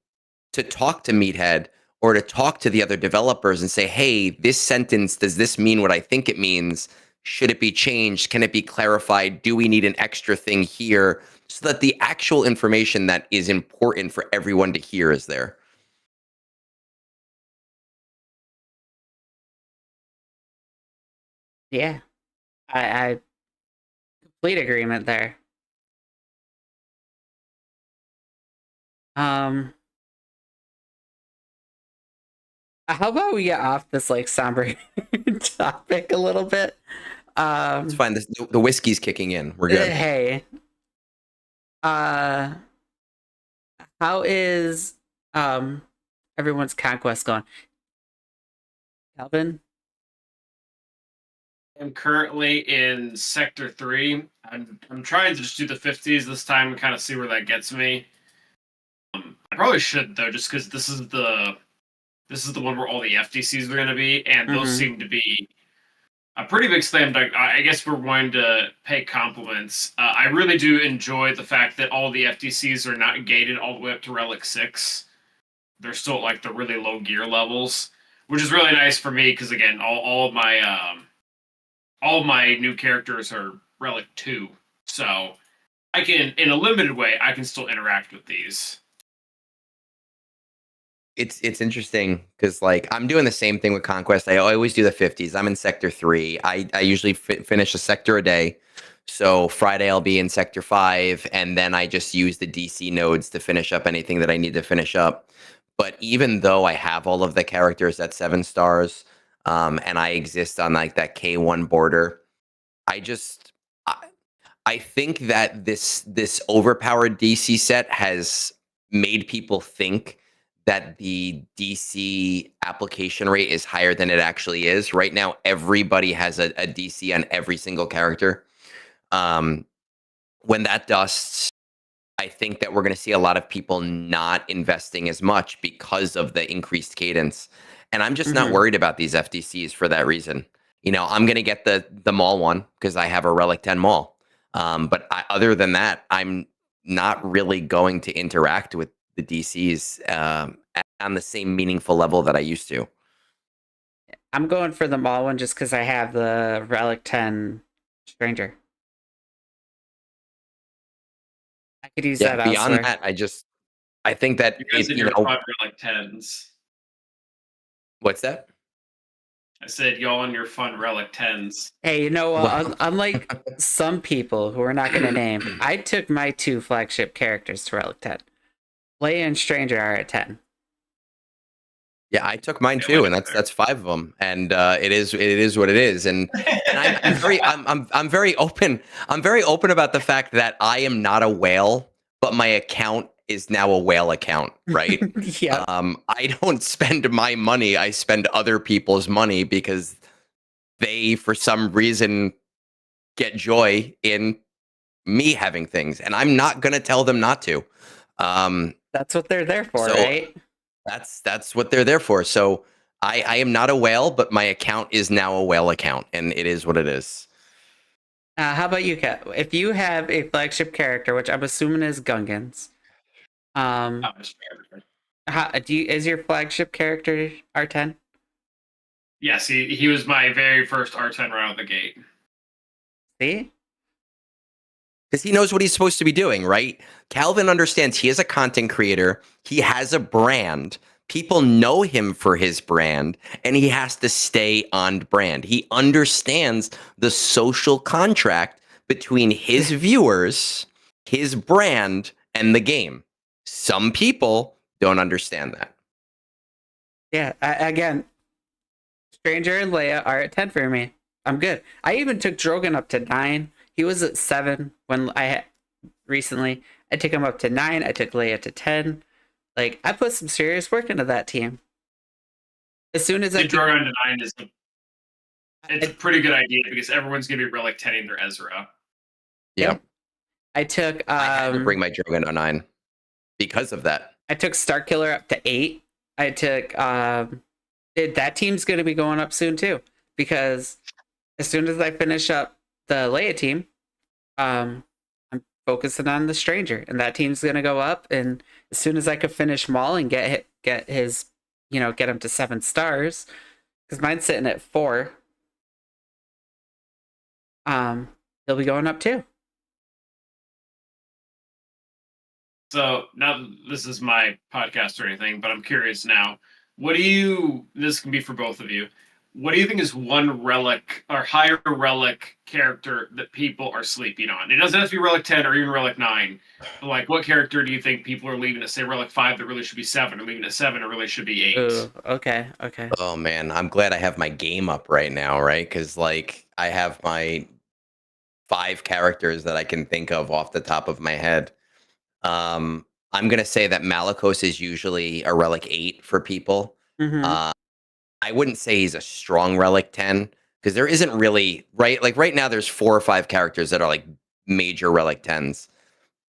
to talk to Meathead or to talk to the other developers and say, hey, this sentence, does this mean what I think it means? Should it be changed? Can it be clarified? Do we need an extra thing here? So that the actual information that is important for everyone to hear is there. Yeah, I complete agreement there. How about we get off this like somber topic a little bit? It's fine. The whiskey's kicking in. We're good. Hey, uh, how is everyone's conquest going? Calvin? I'm currently in Sector 3. I'm trying to just do the 50s this time and kind of see where that gets me. I probably should though, just because this is the one where all the FTCs are going to be, and those Mhm. seem to be a pretty big slam dunk. I guess we're wanting to pay compliments. I really do enjoy the fact that all the FTCs are not gated all the way up to Relic 6. They're still at like the really low gear levels, which is really nice for me because again, all of my new characters are Relic 2. So I can, in a limited way, I can still interact with these. It's interesting because like I'm doing the same thing with Conquest. I always do the 50s. I'm in Sector 3. I usually finish a sector a day. So Friday I'll be in Sector 5, and then I just use the DC nodes to finish up anything that I need to finish up. But even though I have all of the characters at 7 stars, and I exist on like that K1 border, I just I think that this overpowered DC set has made people think that the DC application rate is higher than it actually is. Right now, everybody has a DC on every single character. Um, when that dusts, I think that we're going to see a lot of people not investing as much because of the increased cadence. And I'm just not Mhm. worried about these FDCs for that reason. You know, I'm going to get the mall one because I have a Relic 10 mall. Other than that, I'm not really going to interact with the DCs on the same meaningful level that I used to. I'm going for the mall one just because I have the Relic 10 Stranger. I could use Yeah, that beyond elsewhere. that, I think that You guys it, in you your know, fun Relic 10s. what's that? I said y'all on your fun Relic 10s. Hey, you know what? Well, Unlike some people who we're not going to name, I took my 2 flagship characters to Relic 10. Leia and Stranger are at 10. yeah, I took mine Yeah, way too, and up that's 5 of them, and it is what it is, and I'm very open. I'm very open about the fact that I am not a whale, but my account is now a whale account, right? Yep. I don't spend my money; I spend other people's money because they, for some reason, get joy in me having things, and I'm not gonna tell them not to. Um, That's what they're there for, so right? that's what they're there for. So I am not a whale, but my account is now a whale account, and it is what it is. How about you, Kat? If you have a flagship character, which I'm assuming is Gungans, Oh, um, is your flagship character R10? yes, he was my very first R10 right out the gate. See? Because he knows what he's supposed to be doing, right? Calvin understands he is a content creator. He has a brand. People know him for his brand, and he has to stay on brand. He understands the social contract between his viewers, his brand, and the game. Some people don't understand that. Yeah, again, Stranger and Leia are at 10 for me. I'm good. I even took Drogon up to 9. He was at 7 when recently. I took him up to 9. I took Leia to 10. Like, I put some serious work into that team. As soon as I The Drogon to 9 is it's a pretty good idea because everyone's gonna be Relic 10ing their Ezra. Yeah. I took I had to bring my Drogon to 9 because of that. I took Starkiller up to 8. I took that team's going to be going up soon too, because as soon as I finish up the Leia team, I'm focusing on the Stranger, and that team's going to go up. And as soon as I could finish Maul and get his, get him to 7 stars, because mine's sitting at 4. He'll be going up too. So now this is my podcast or anything, but I'm curious now. This can be for both of you. what do you think is one relic or higher relic character that people are sleeping on? It doesn't have to be relic 10 or even relic 9. But like, what character do you think people are leaving at, say, relic 5 that really should be 7, or leaving at 7 that really should be 8? Ooh, okay, okay. Oh man, I'm glad I have my game up right now, right? Because like I have my 5 characters that I can think of off the top of my head. I'm gonna say that Malikos is usually a relic 8 for people. Mm-hmm. I wouldn't say he's a strong relic 10 because there isn't really right now there's 4 or 5 characters that are like major relic 10s.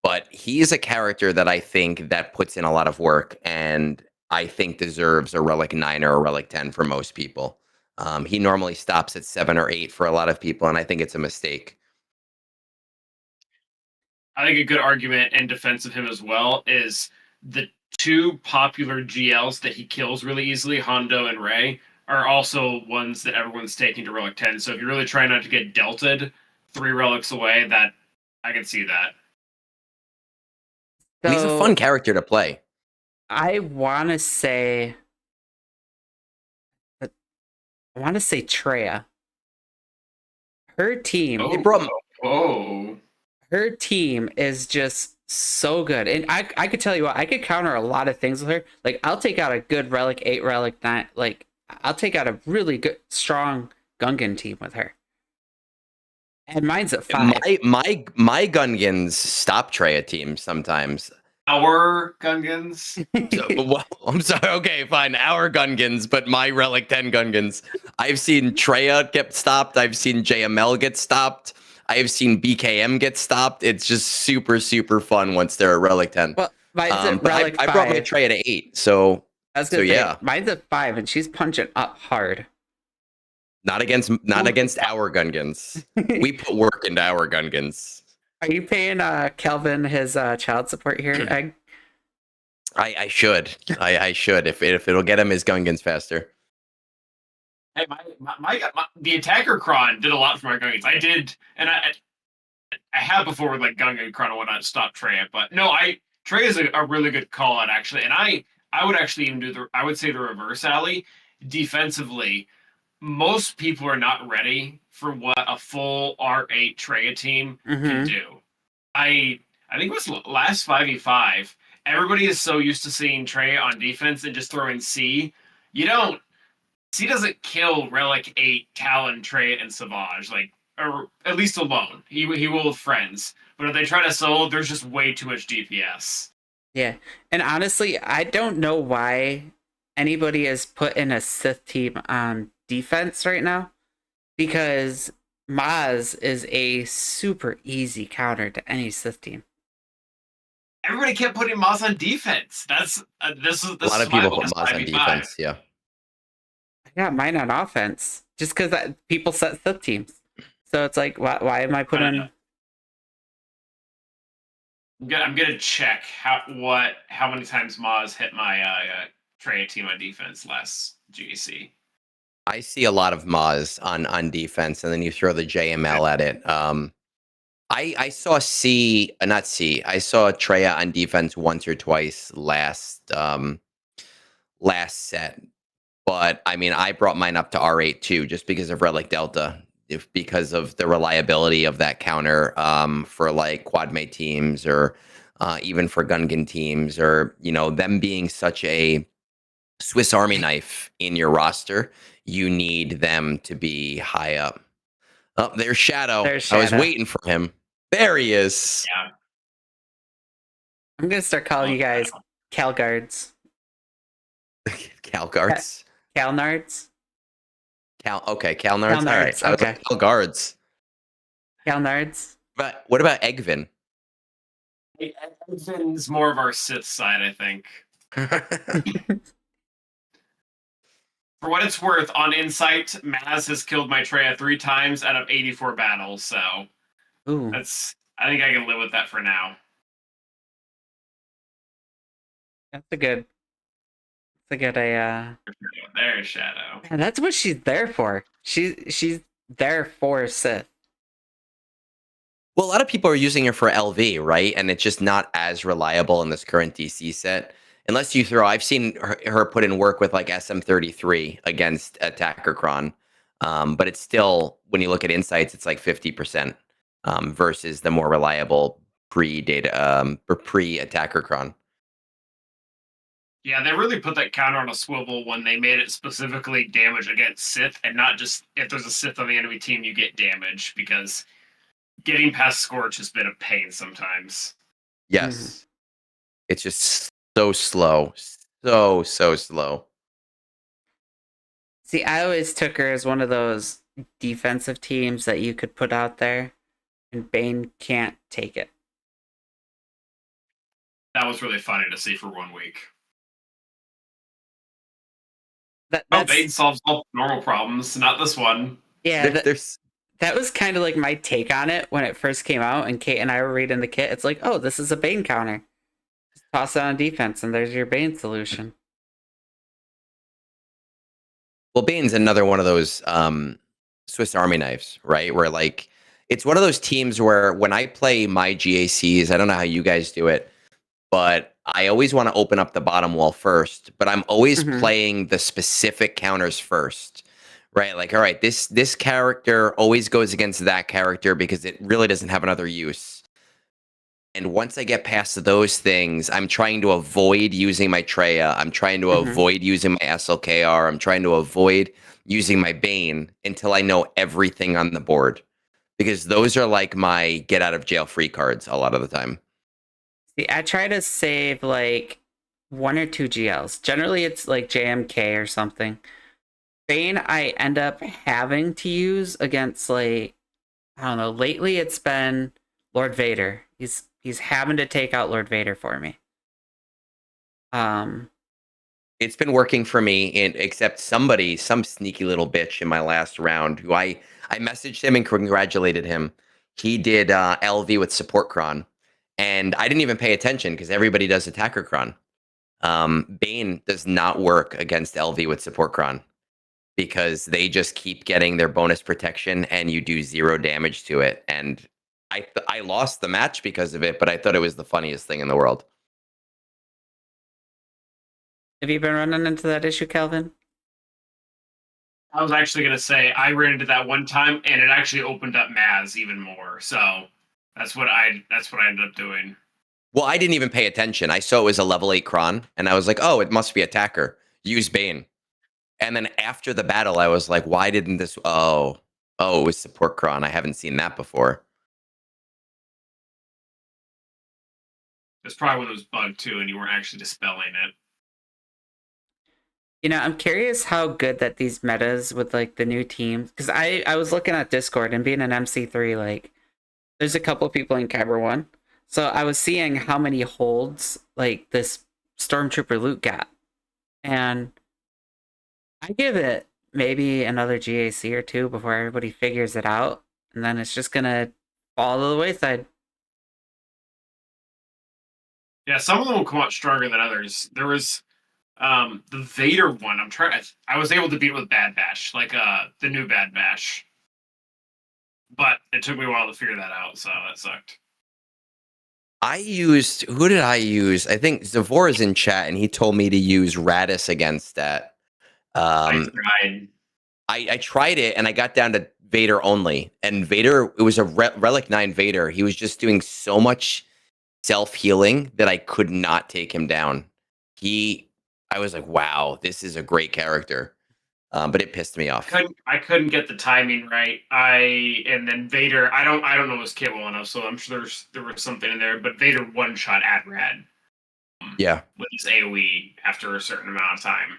But he's a character that I think that puts in a lot of work and I think deserves a relic 9 or a relic 10 for most people. He normally stops at 7 or 8 for a lot of people, and I think it's a mistake. I think a good argument in defense of him as well is the 2 popular GLs that he kills really easily, Hondo and Ray, are also ones that everyone's taking to relic 10. So if you're really trying not to get delted 3 relics away, that I can see that. He's a fun character to play. I want to say Treya. Her team. They brought Her team is just so good. And I could tell you what, I could counter a lot of things with her. Like, I'll take out a good relic 8, relic 9. Like, I'll take out a really good, strong Gungan team with her. And mine's at 5. My Gungans stop Treya teams sometimes. Our Gungans? Well, I'm sorry. Okay, fine. Our Gungans, but my relic 10 Gungans. I've seen Treya get stopped. I've seen JML get stopped. I've seen BKM get stopped. It's just super, super fun once they're a relic 10. Well, mine's at relic 5. I brought my Treya to 8, so yeah. Mine's at 5, and she's punching up hard. Not against our Gungans. We put work into our Gungans. Are you paying Kelvin his child support here, Egg? I should. I should if it'll get him his Gungans faster. Hey, the attacker cron did a lot for my Gungans. I did, and I have before with like Gungan cron and whatnot stop Treya, but no, Treya is a really good call out actually, and I would actually even do I would say the reverse, Ali. Defensively, most people are not ready for what a full R8 Treya team can do. I think it was last 5v5. Everybody is so used to seeing Treya on defense and just throwing C. C doesn't kill Relic 8, Talon, Treya, and Savage, like, or at least alone. He will with friends. But if they try to solo, there's just way too much DPS. Yeah, and honestly, I don't know why anybody has put in a Sith team on defense right now, because Maz is a super easy counter to any Sith team. Everybody kept putting Maz on defense. This is a lot of people put Maz on defense. Yeah, I got mine on offense just because people set Sith teams. So it's like, why am I putting? I'm gonna check how many times Maz hit my Treya team on defense last GEC. I see a lot of Maz on defense, and then you throw the JML at it. I saw I saw Treya on defense once or twice last set, but I mean I brought mine up to R8 too, just because of Relic Delta, because of the reliability of that counter for like quad mate teams or even for Gungan teams, or them being such a Swiss Army knife in your roster. You need them to be high up. Oh, there's Shadow. I was waiting for him. There he is. Yeah. I'm going to start calling you guys Calguards. Calguards? Calnards? Okay, Calnards. All right. I was like, Calguards. Calnards. But what about Eggvin? Eggvin's more of our Sith side, I think. For what it's worth, on Insight, Maz has killed my Treya 3 times out of 84 battles, so ooh. I think I can live with that for now. That's a good There's Shadow. And that's what she's there for. She's there for Sith. Well, a lot of people are using her for LV, right? And it's just not as reliable in this current DC set. Unless you throw, I've seen her put in work with like SM33 against Attacker Cron. But it's still, when you look at insights, it's like 50% versus the more reliable pre-data or pre-Attacker Cron. Yeah, they really put that counter on a swivel when they made it specifically damage against Sith, and not just if there's a Sith on the enemy team, you get damage, because getting past Scorch has been a pain sometimes. Yes. It's just so slow. So slow. See, I always took her as one of those defensive teams that you could put out there, and Bane can't take it. That was really funny to see for 1 week. That's, Bane solves all normal problems, not this one. Yeah, There's that was kind of like my take on it when it first came out, and Kate and I were reading the kit. It's like, oh, this is a Bane counter. Just toss it on defense, and there's your Bane solution. Well, Bane's another one of those Swiss Army knives, right? Where like it's one of those teams where when I play my GACs, I don't know how you guys do it, but I always want to open up the bottom wall first, but I'm always playing the specific counters first. Right? Like, all right, this character always goes against that character because it really doesn't have another use. And once I get past those things, I'm trying to avoid using my Treya. I'm trying to avoid using my SLKR. I'm trying to avoid using my Bane until I know everything on the board. Because those are like my get out of jail free cards a lot of the time. See, I try to save like 1 or 2 GLs. Generally, it's like JMK or something. Bane, I end up having to use against, like, I don't know. Lately, it's been Lord Vader. He's having to take out Lord Vader for me. It's been working for me, except some sneaky little bitch in my last round who I messaged him and congratulated him. He did LV with support cron, and I didn't even pay attention because everybody does attacker cron. Bane does not work against LV with support cron because they just keep getting their bonus protection and you do 0 damage to it. And I lost the match because of it, but I thought it was the funniest thing in the world. Have you been running into that issue, Kelvin? I was actually going to say I ran into that one time, and it actually opened up Maz even more. So that's what I ended up doing. Well, I didn't even pay attention. I saw it was a level 8 cron, and I was like, oh, it must be attacker. Use Bane. And then after the battle, I was like, why didn't this? Oh, it was support cron. I haven't seen that before. It's probably when it was bugged too, and you weren't actually dispelling it. You know, I'm curious how good that these metas with like the new teams, because I was looking at Discord and being an MC3, like there's a couple people in Kyber 1. So I was seeing how many holds like this Stormtrooper loot got. And I give it maybe another GAC or 2 before everybody figures it out. And then it's just going to fall to the wayside. Yeah, some of them will come out stronger than others. There was the Vader one. I was able to beat it with Bad Bash, like the new Bad Bash. But it took me a while to figure that out, so that sucked. Who did I use? I think Zavor is in chat, and he told me to use Radis against that. I tried. I tried it, and I got down to Vader only. And Vader, it was a Relic 9 Vader. He was just doing so much self-healing that I could not take him down. I was like, wow, this is a great character. But it pissed me off. I couldn't get the timing right. And then Vader, I don't know his kit well enough, so I'm sure there was something in there. But Vader one shot at Rad. Yeah, with his AOE after a certain amount of time.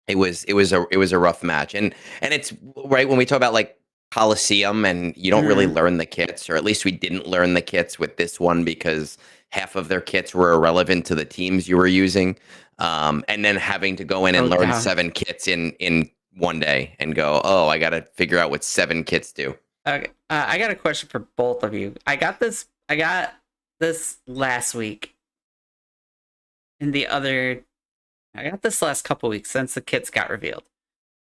It was a rough match, and it's right when we talk about like Coliseum, and you don't really learn the kits, or at least we didn't learn the kits with this one because half of their kits were irrelevant to the teams you were using. And then having to go in and learn 7 kits in one day and go, oh, I got to figure out what 7 kits do. Okay, I got a question for both of you. I got this last week. I got this last couple weeks since the kits got revealed.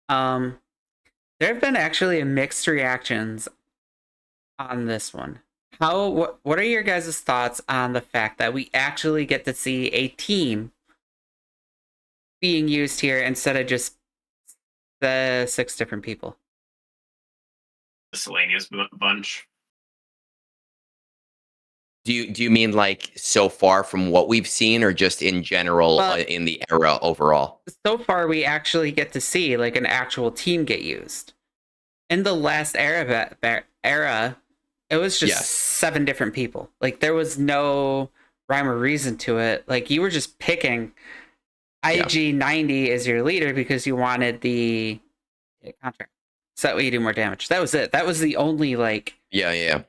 There have been actually mixed reactions on this one. What are your guys' thoughts on the fact that we actually get to see a team being used here instead of just the 6 different people? Miscellaneous bunch. Do you mean like so far from what we've seen, or just in general Well- in the era overall? So far, we actually get to see like an actual team get used. In the last era, it was just Yes. 7 different people. Like there was no rhyme or reason to it. Like you were just picking IG-90 as your leader because you wanted the contract. So that way you do more damage. That was it. That was the only Yeah.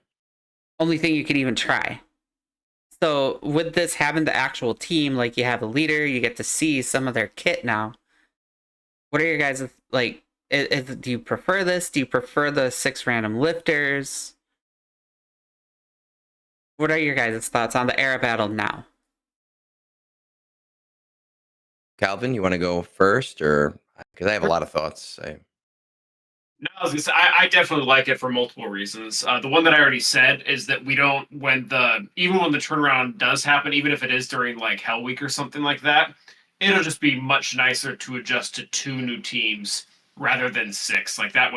only thing you could even try. So with this having the actual team, like you have a leader, you get to see some of their kit now. What are your guys like? Do you prefer this? Do you prefer the 6 random lifters? What are your guys' thoughts on the era battle now? Calvin, you want to go first, or because I have a lot of thoughts. No, I was gonna say I definitely like it for multiple reasons. The one that I already said is that we don't even when the turnaround does happen, even if it is during like Hell Week or something like that, it'll just be much nicer to adjust to 2 new teams rather than 6. Like I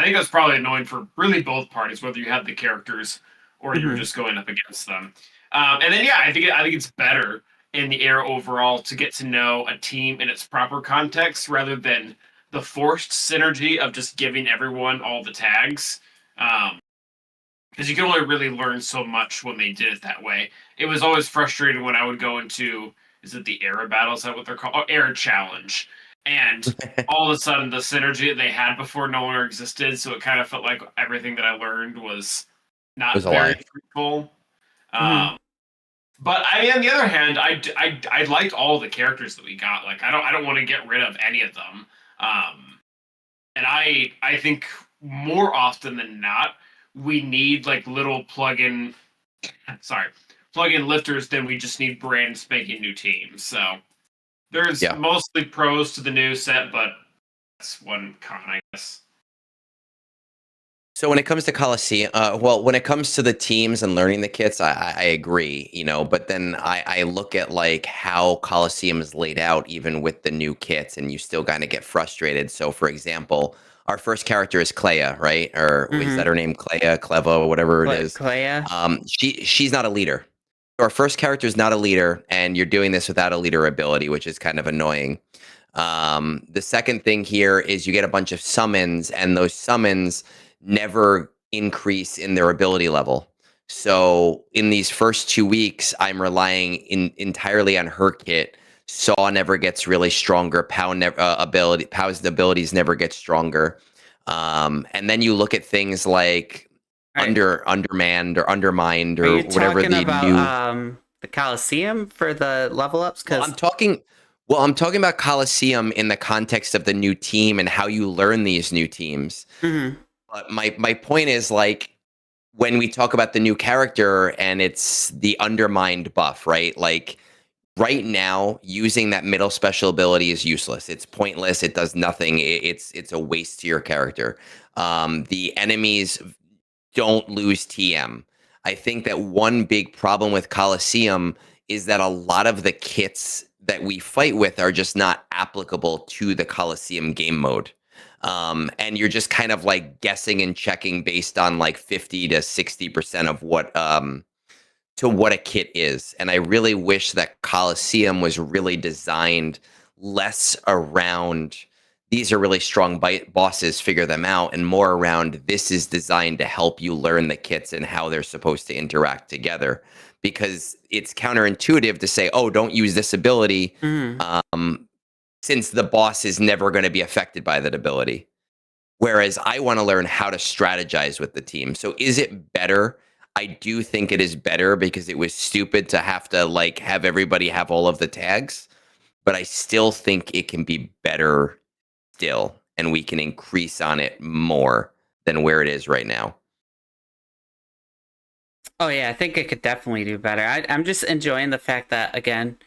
think that's probably annoying for really both parties, whether you have the characters or you're Mhm. just going up against them. And then yeah, I think it's better in the era overall to get to know a team in its proper context rather than the forced synergy of just giving everyone all the tags. Because you can only really learn so much when they did it that way. It was always frustrating when I would go into, is it the era battle? Is that what they're called? Oh, era challenge. And all of a sudden the synergy that they had before no longer existed. So it kind of felt like everything that I learned was not Was a very lie. fruitful. Mhm. But I mean, on the other hand, I liked all the characters that we got. Like I don't want to get rid of any of them. And I think more often than not, we need like little plug-in lifters than we just need brand spanking new teams. So there's Yeah. mostly pros to the new set, but that's one con, I guess. So when it comes to Coliseum, when it comes to the teams and learning the kits, I agree, but then I look at like how Coliseum is laid out, even with the new kits, and you still kind of get frustrated. So for example, our first character is Clea, right? Or is that her name? Clea, Cleva, or whatever it is. Clea? She's not a leader. Our first character is not a leader, and you're doing this without a leader ability, which is kind of annoying. The second thing here is you get a bunch of summons, and those summons never increase in their ability level. So in these first 2 weeks, I'm relying entirely on her kit. Saw never gets really stronger. Pow's abilities never get stronger. And then you look at things like Right. undermanned or undermined Are or you whatever talking the about new. the Coliseum for the level ups? Well, Because I'm talking about Coliseum in the context of the new team and how you learn these new teams. But my point is, like, when we talk about the new character and it's the undermined buff, right? Like right now, using that middle special ability is useless. It's pointless. It does nothing. It's a waste to your character. The enemies don't lose TM. I think that one big problem with Coliseum is that a lot of the kits that we fight with are just not applicable to the Coliseum game mode. And you're just kind of like guessing and checking based on like 50 to 60% of what a kit is. And I really wish that Coliseum was really designed less around these are really strong bosses, figure them out, and more around this is designed to help you learn the kits and how they're supposed to interact together. Because it's counterintuitive to say, oh, don't use this ability, since the boss is never going to be affected by that ability. Whereas I want to learn how to strategize with the team. So is it better? I do think it is better because it was stupid to have to like have everybody have all of the tags, but I still think it can be better still, and we can increase on it more than where it is right now. oh yeah, I think it could definitely do better. I'm just enjoying the fact that again,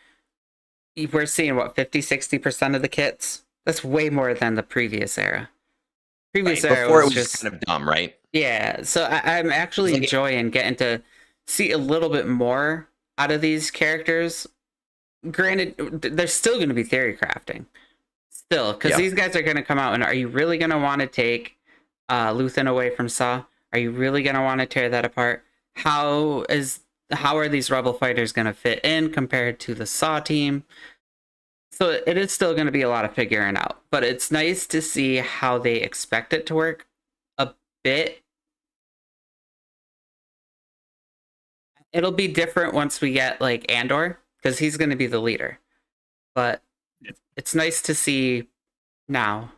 we're seeing what 50-60% of the kits. That's way more than the previous era. Previous era Before it was was just just kind of dumb, right? Yeah, so I'm actually Like- enjoying getting to see a little bit more out of these characters. Granted, there's still going to be theory crafting, still, because Yeah. these guys are going to come out. And are you really going to want to take Luthen away from Saw? Are you really going to want to tear that apart? How are these Rebel fighters going to fit in compared to the Saw team? So it is still going to be a lot of figuring out, but it's nice to see how they expect it to work a bit. It'll be different once we get like Andor, because he's going to be the leader. But it's nice to see now.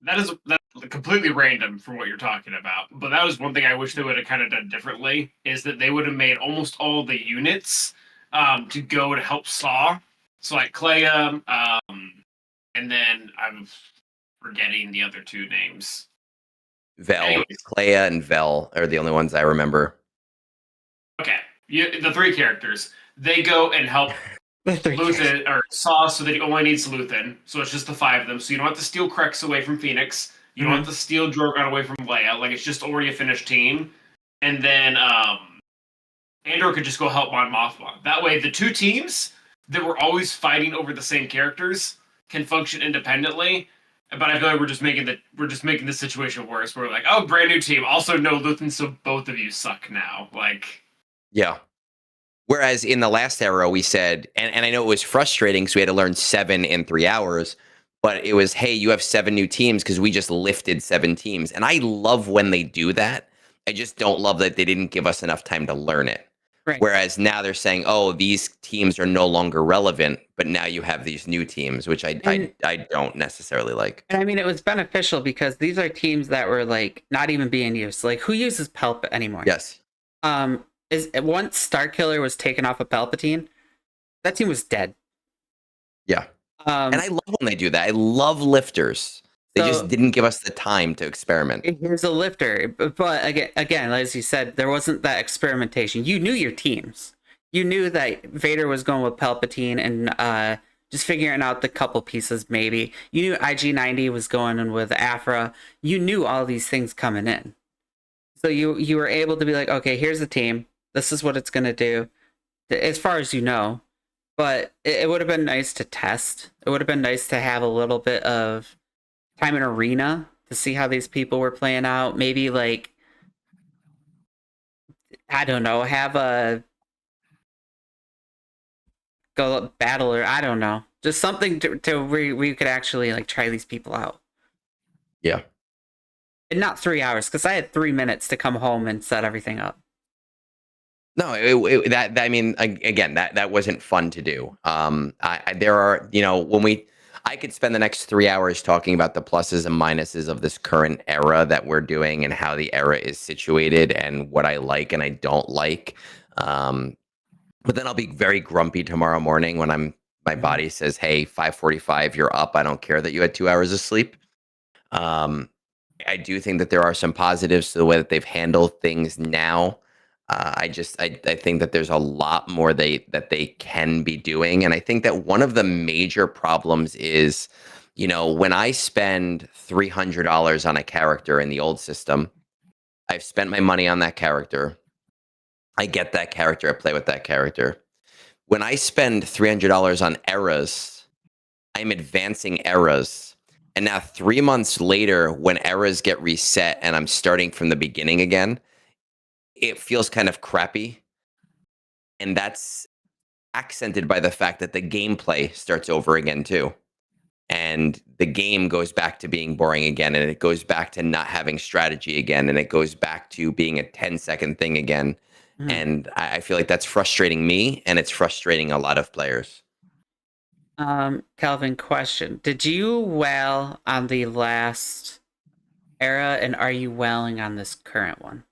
That's completely random from what you're talking about. But that was one thing I wish they would have kind of done differently, is that they would have made almost all the units to go to help Saw. So like Clea, and then I'm forgetting the other two names. Vel, Anyways. Clea, and Vel are the only ones I remember. Okay, the three characters. They go and help Luthen or Saw, so that he only needs Luthen. So it's just the five of them. So you don't have to steal Krex away from Phoenix. You don't have to steal Drogon away from Leia. Like, it's just already a finished team. And then Andor could just go help Mon Mothma. That way, the two teams that were always fighting over the same characters can function independently. But I feel like we're just making the situation worse. We're like, oh, brand new team. Also, no Luthen, so both of you suck now. Like, Yeah. Whereas in the last era, we said, and I know it was frustrating because we had to learn 7 in 3 hours, but it was, hey, you have 7 new teams because we just lifted 7 teams. And I love when they do that. I just don't love that they didn't give us enough time to learn it. Right. Whereas now they're saying, oh, these teams are no longer relevant, but now you have these new teams, which I don't necessarily like. And I mean, it was beneficial because these are teams that were like not even being used. Like, who uses Pelp anymore? Yes. Is once Starkiller was taken off of Palpatine, that team was dead. Yeah. And I love when they do that. I love lifters. They just didn't give us the time to experiment. Here's a lifter, but again, as you said, there wasn't that experimentation. You knew your teams. You knew that Vader was going with Palpatine and just figuring out the couple pieces. Maybe you knew IG-90 was going in with Afra. You knew all these things coming in, so you were able to be like, okay, here's the team. This is what it's going to do, as far as you know. But it would have been nice to test. It would have been nice to have a little bit of time in arena to see how these people were playing out. Maybe like, I don't know, have a go battle, or I don't know, just something to where we could actually like try these people out. Yeah. And not 3 hours, because I had 3 minutes to come home and set everything up. No, that wasn't fun to do. There are, I could spend the next 3 hours talking about the pluses and minuses of this current era that we're doing and how the era is situated and what I like and I don't like. But then I'll be very grumpy tomorrow morning when my body says, "Hey, 5:45, you're up. I don't care that you had 2 hours of sleep." I do think that there are some positives to the way that they've handled things now. I think that there's a lot more that they can be doing, and I think that one of the major problems is, when I spend $300 on a character in the old system, I've spent my money on that character. I get that character. I play with that character. When I spend $300 on eras, I'm advancing eras. And now 3 months later, when eras get reset and I'm starting from the beginning again, it feels kind of crappy. And that's accented by the fact that the gameplay starts over again too. And the game goes back to being boring again, and it goes back to not having strategy again, and it goes back to being a 10-second thing again. And I feel like that's frustrating me, and it's frustrating a lot of players. Calvin, question. Did you well on the last era, and are you welling on this current one?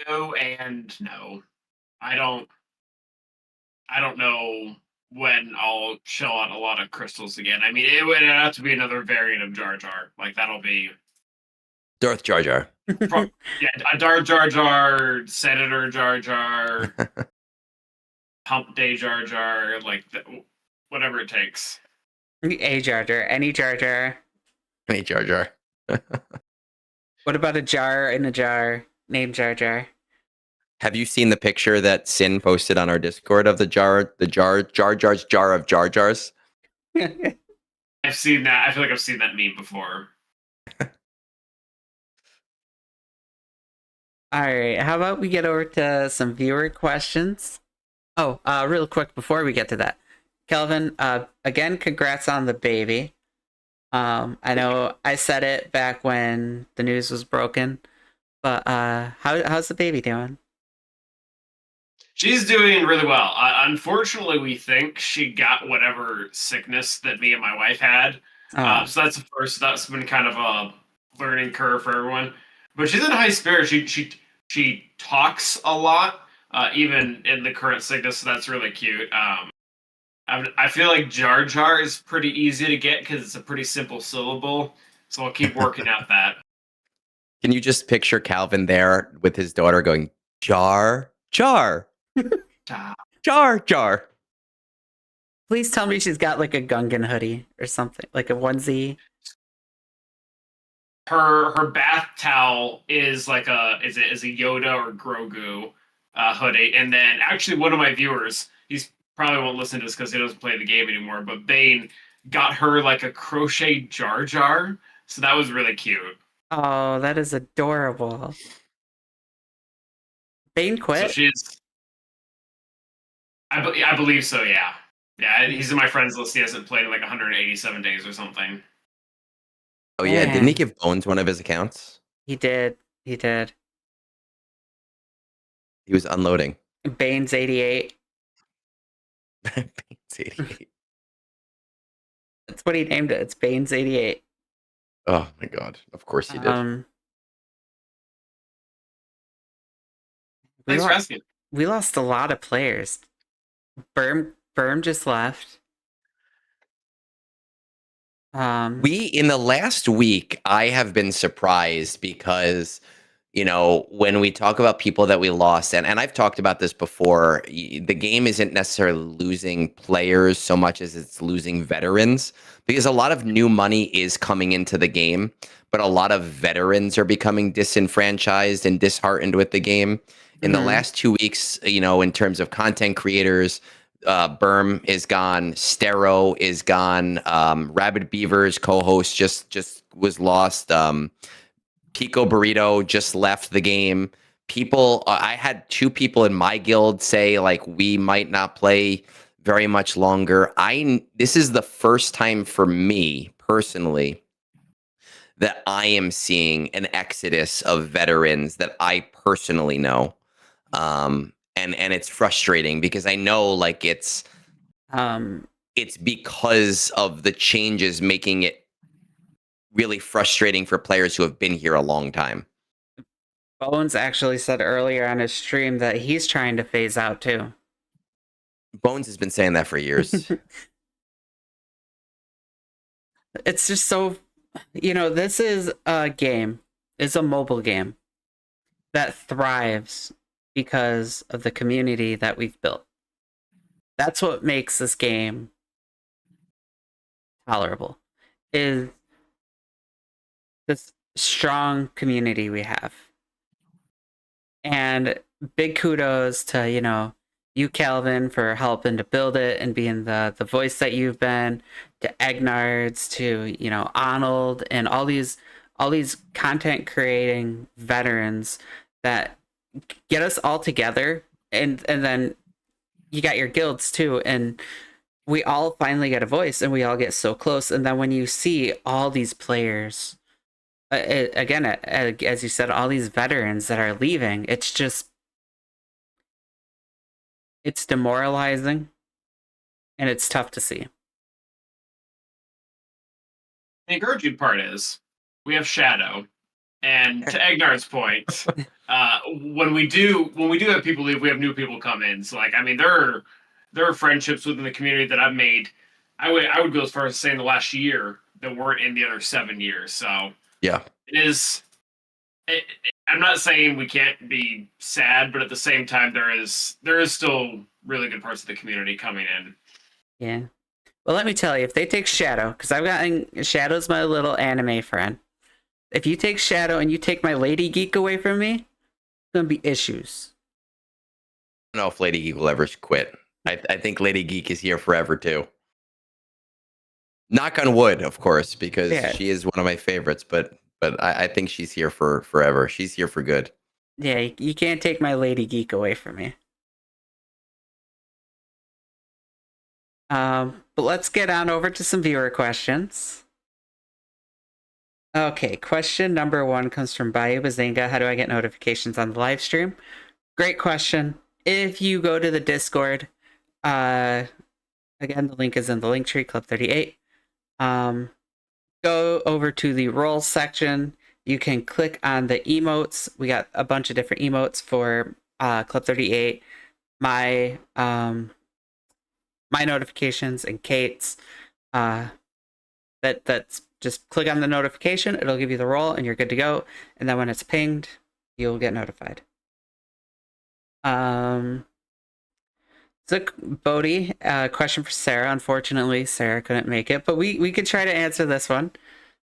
no and no. I don't know when I'll shell out a lot of crystals again. I mean, it would have to be another variant of Jar Jar. Like, that'll be Darth Jar Jar. Darth Jar Jar, Senator Jar Jar, Hump Day Jar Jar, like whatever it takes. A Jar Jar, any Jar Jar. Hey, Jar Jar. What about a jar in a jar named Jar Jar? Have you seen the picture that Sin posted on our Discord of the jar of Jar Jars? I've seen that. I feel like I've seen that meme before. All right, how about we get over to some viewer questions? Oh, real quick before we get to that, Kelvin, again, congrats on the baby. I know I said it back when the news was broken, but how's the baby doing? She's doing really well. Unfortunately, we think she got whatever sickness that me and my wife had. Oh, So that's the first. That's been kind of a learning curve for everyone. But she's in high spirits. She talks a lot, even in the current sickness. So that's really cute. I feel like Jar Jar is pretty easy to get because it's a pretty simple syllable. So I'll keep working at that. Can you just picture Calvin there with his daughter going, Jar, Jar, Ah. Jar, Jar? please tell me she's got like a Gungan hoodie or something, like a onesie. Her bath towel is like is a Yoda or Grogu hoodie, and then actually one of my viewers, he's probably won't listen to this because he doesn't play the game anymore, but Bane got her like a crochet Jar Jar, so that was really cute. Oh, that is adorable. Bane So quit. she's, I believe so, yeah. Yeah, he's in my friends list. He hasn't played in like 187 days or something. Oh yeah, didn't he Man. give Bones one of his accounts? He did. He did. He was unloading. Bane's 88. It's 88. That's what he named it. It's Bane's 88. Oh my god! Of course he did. We, Thanks for lo- asking. we lost a lot of players. Berm just left. We in the last week, I have been surprised because when we talk about people that we lost, and I've talked about this before, the game isn't necessarily losing players so much as it's losing veterans because a lot of new money is coming into the game, but a lot of veterans are becoming disenfranchised and disheartened with the game. In the mhm. last 2 weeks, in terms of content creators, Berm is gone, Stero is gone, Rabid Beaver's co-host just was lost. Pico Burrito just left the game. People, I had 2 people in my guild say like we might not play very much longer. This is the first time for me personally that I am seeing an exodus of veterans that I personally know. And it's frustrating because I know like it's Um, because of the changes making it really frustrating for players who have been here a long time. Bones actually said earlier on his stream that he's trying to phase out too. Bones has been saying that for years. It's just so, this is a game. It's a mobile game that thrives because of the community that we've built. That's what makes this game tolerable. Is this strong community we have. And big kudos to, you, Calvin, for helping to build it and being the voice that you've been, to Egnards, to, Arnold, and all these content creating veterans that get us all together, and then you got your guilds too, and we all finally get a voice and we all get so close. And then when you see all these players, again, as you said, all these veterans that are leaving, it's demoralizing and it's tough to see. The encouraging part is we have Shadow, and to Agnar's point, when we do have people leave, we have new people come in. So like, I mean, there are friendships within the community that I've made. I would go as far as saying the last year that weren't in the other 7 years. So Yeah. it is. I'm not saying we can't be sad, but at the same time, there is still really good parts of the community coming in. Yeah. Well, let me tell you, if they take Shadow, because I've gotten Shadow's my little anime friend. If you take Shadow and you take my Lady Geek away from me, it's gonna be issues. I don't know if Lady Geek will ever quit. I think Lady Geek is here forever too. Knock on wood, of course, because Yeah. she is one of my favorites. But I think she's here for forever. She's here for good. Yeah, you can't take my Lady Geek away from me. But let's get on over to some viewer questions. Okay, question number 1 comes from Bayou Bazinga. How do I get notifications on the live stream? Great question. If you go to the Discord, again, the link is in the link tree, Club 38. Go over to the roles section. You can click on the emotes. We got a bunch of different emotes for Club 38. My notifications and Kate's. That's just click on the notification. It'll give you the role, and you're good to go. And then when it's pinged, you'll get notified. So Bodhi, question for Sarah. Unfortunately, Sarah couldn't make it, but we could try to answer this one.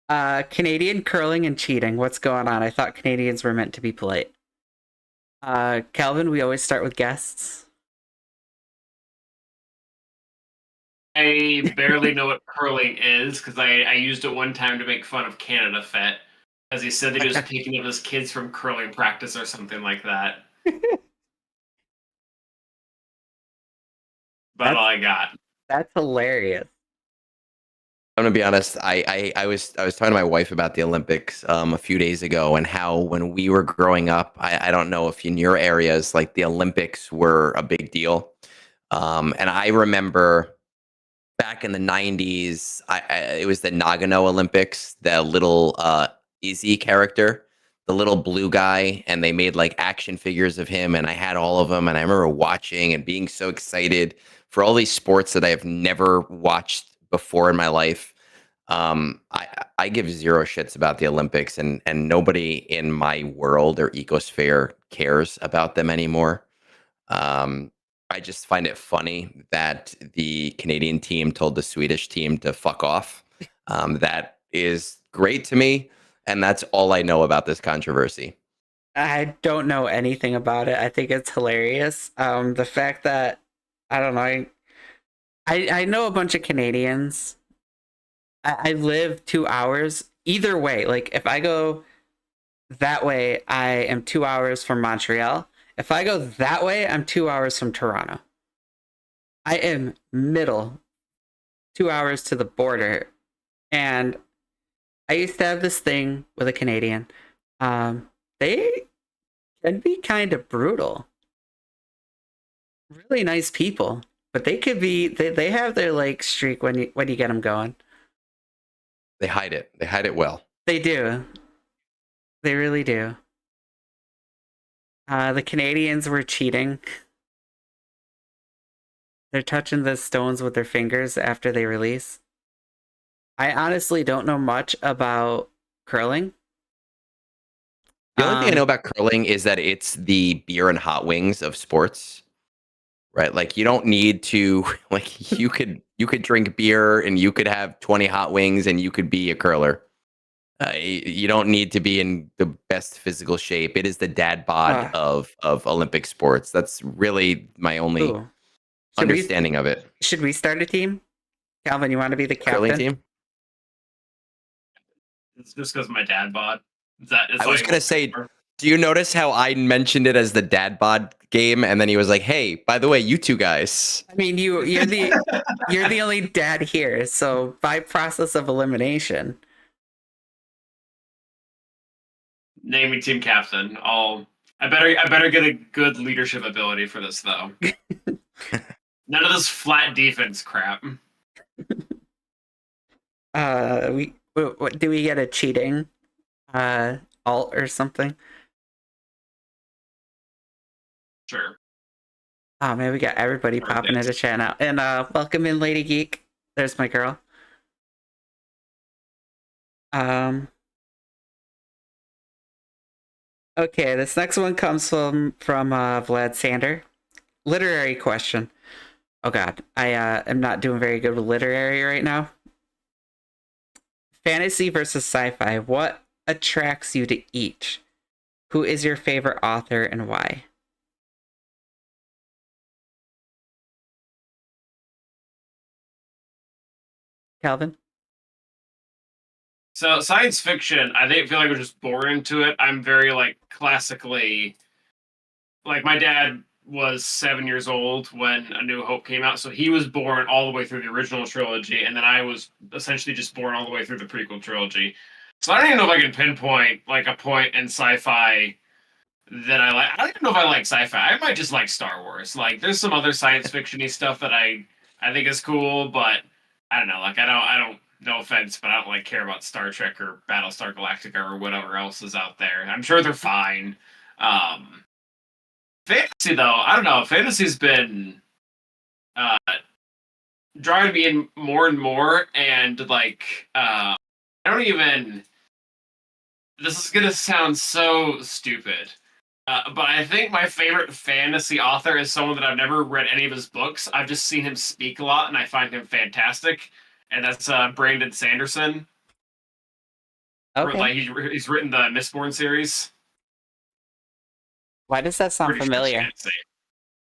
Canadian curling and cheating. What's going on? I thought Canadians were meant to be polite. Calvin, we always start with guests. I barely know what curling is because I used it one time to make fun of Canada Fet, as he said that he was picking up his kids from curling practice or something like that. About all I got. That's hilarious. I'm gonna be honest. I was talking to my wife about the Olympics a few days ago, and how when we were growing up, I don't know if in your areas, like the Olympics were a big deal. And I remember back in the 90s, it was the Nagano Olympics, the little Izzy character, the little blue guy, and they made like action figures of him, and I had all of them, and I remember watching and being so excited for all these sports that I have never watched before in my life. I give zero shits about the Olympics, and nobody in my world or ecosphere cares about them anymore. I just find it funny that the Canadian team told the Swedish team to fuck off. That is great to me, and that's all I know about this controversy. I don't know anything about it. I think it's hilarious. The fact that I don't know. I know a bunch of Canadians. I live 2 hours either way. Like if I go that way, I am 2 hours from Montreal. If I go that way, I'm 2 hours from Toronto. I am middle, 2 hours to the border. And I used to have this thing with a Canadian. They can be kind of brutal. Really nice people, but they could be. They have their like streak when you get them going. They hide it. They hide it well. They do. They really do. The Canadians were cheating. They're touching the stones with their fingers after they release. I honestly don't know much about curling. The only thing I know about curling is that it's the beer and hot wings of sports, right? Like you don't need to like you could drink beer and you could have 20 hot wings and you could be a curler. You don't need to be in the best physical shape. It is the dad bod of Olympic sports. That's really my only understanding of it. Should we start a team? Calvin, you want to be the captain? Curling team? It's just because my dad bod. I was gonna say, do you notice how I mentioned it as the dad bod game, and then he was like, "Hey, by the way, you two guys." I mean, you're the only dad here, so by process of elimination. Name me team captain. I better get a good leadership ability for this though. None of this flat defense crap. What do we get a cheating alt or something? Sure. Oh man, we got everybody popping into chat now. And welcome in Lady Geek. There's my girl. Okay, this next one comes from Vlad Sander. Literary question. Oh god, I am not doing very good with literary right now. Fantasy versus sci-fi. What attracts you to each? Who is your favorite author and why? Calvin? So science fiction, I feel like we're just born into it. I'm very like classically, like my dad was 7 years old when A New Hope came out, so he was born all the way through the original trilogy, and then I was essentially just born all the way through the prequel trilogy. So I don't even know if I can pinpoint like a point in sci-fi that I like. I don't even know if I like sci-fi. I might just like Star Wars. Like there's some other science fictiony stuff that I think is cool, but I don't know. Like I don't. No offense, but I don't like care about Star Trek or Battlestar Galactica or whatever else is out there. I'm sure they're fine. Fantasy though, I don't know. Fantasy's been uh, drawing me in more and more, and like I don't even. This is gonna sound so stupid. But I think my favorite fantasy author is someone that I've never read any of his books. I've just seen him speak a lot, and I find him fantastic. And that's Brandon Sanderson. Okay. Like he's written the Mistborn series. Why does that sound Pretty sure it's familiar? fantasy.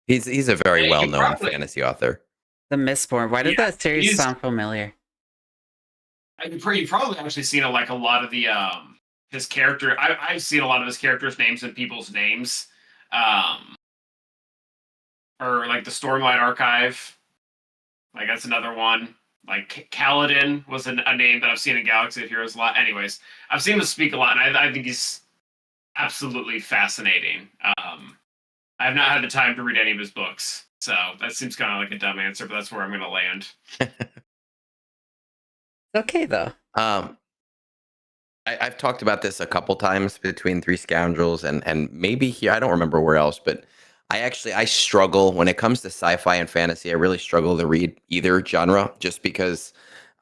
He's a very Yeah, well-known probably- fantasy author. The Mistborn. Why did Yeah, that series he's- sound familiar? You've probably actually seen a lot of the his character. I've seen a lot of his characters' names and people's names, or like the Stormlight Archive. Like that's another one. Like Kaladin was a name that I've seen in Galaxy of Heroes a lot. Anyways, I've seen him speak a lot, and I think he's absolutely fascinating. I have not had the time to read any of his books, so that seems kind of like a dumb answer, but that's where I'm going to land. Okay, though. I've talked about this a couple times between Three Scoundrels and maybe here. I don't remember where else, but I struggle when it comes to sci-fi and fantasy. I really struggle to read either genre just because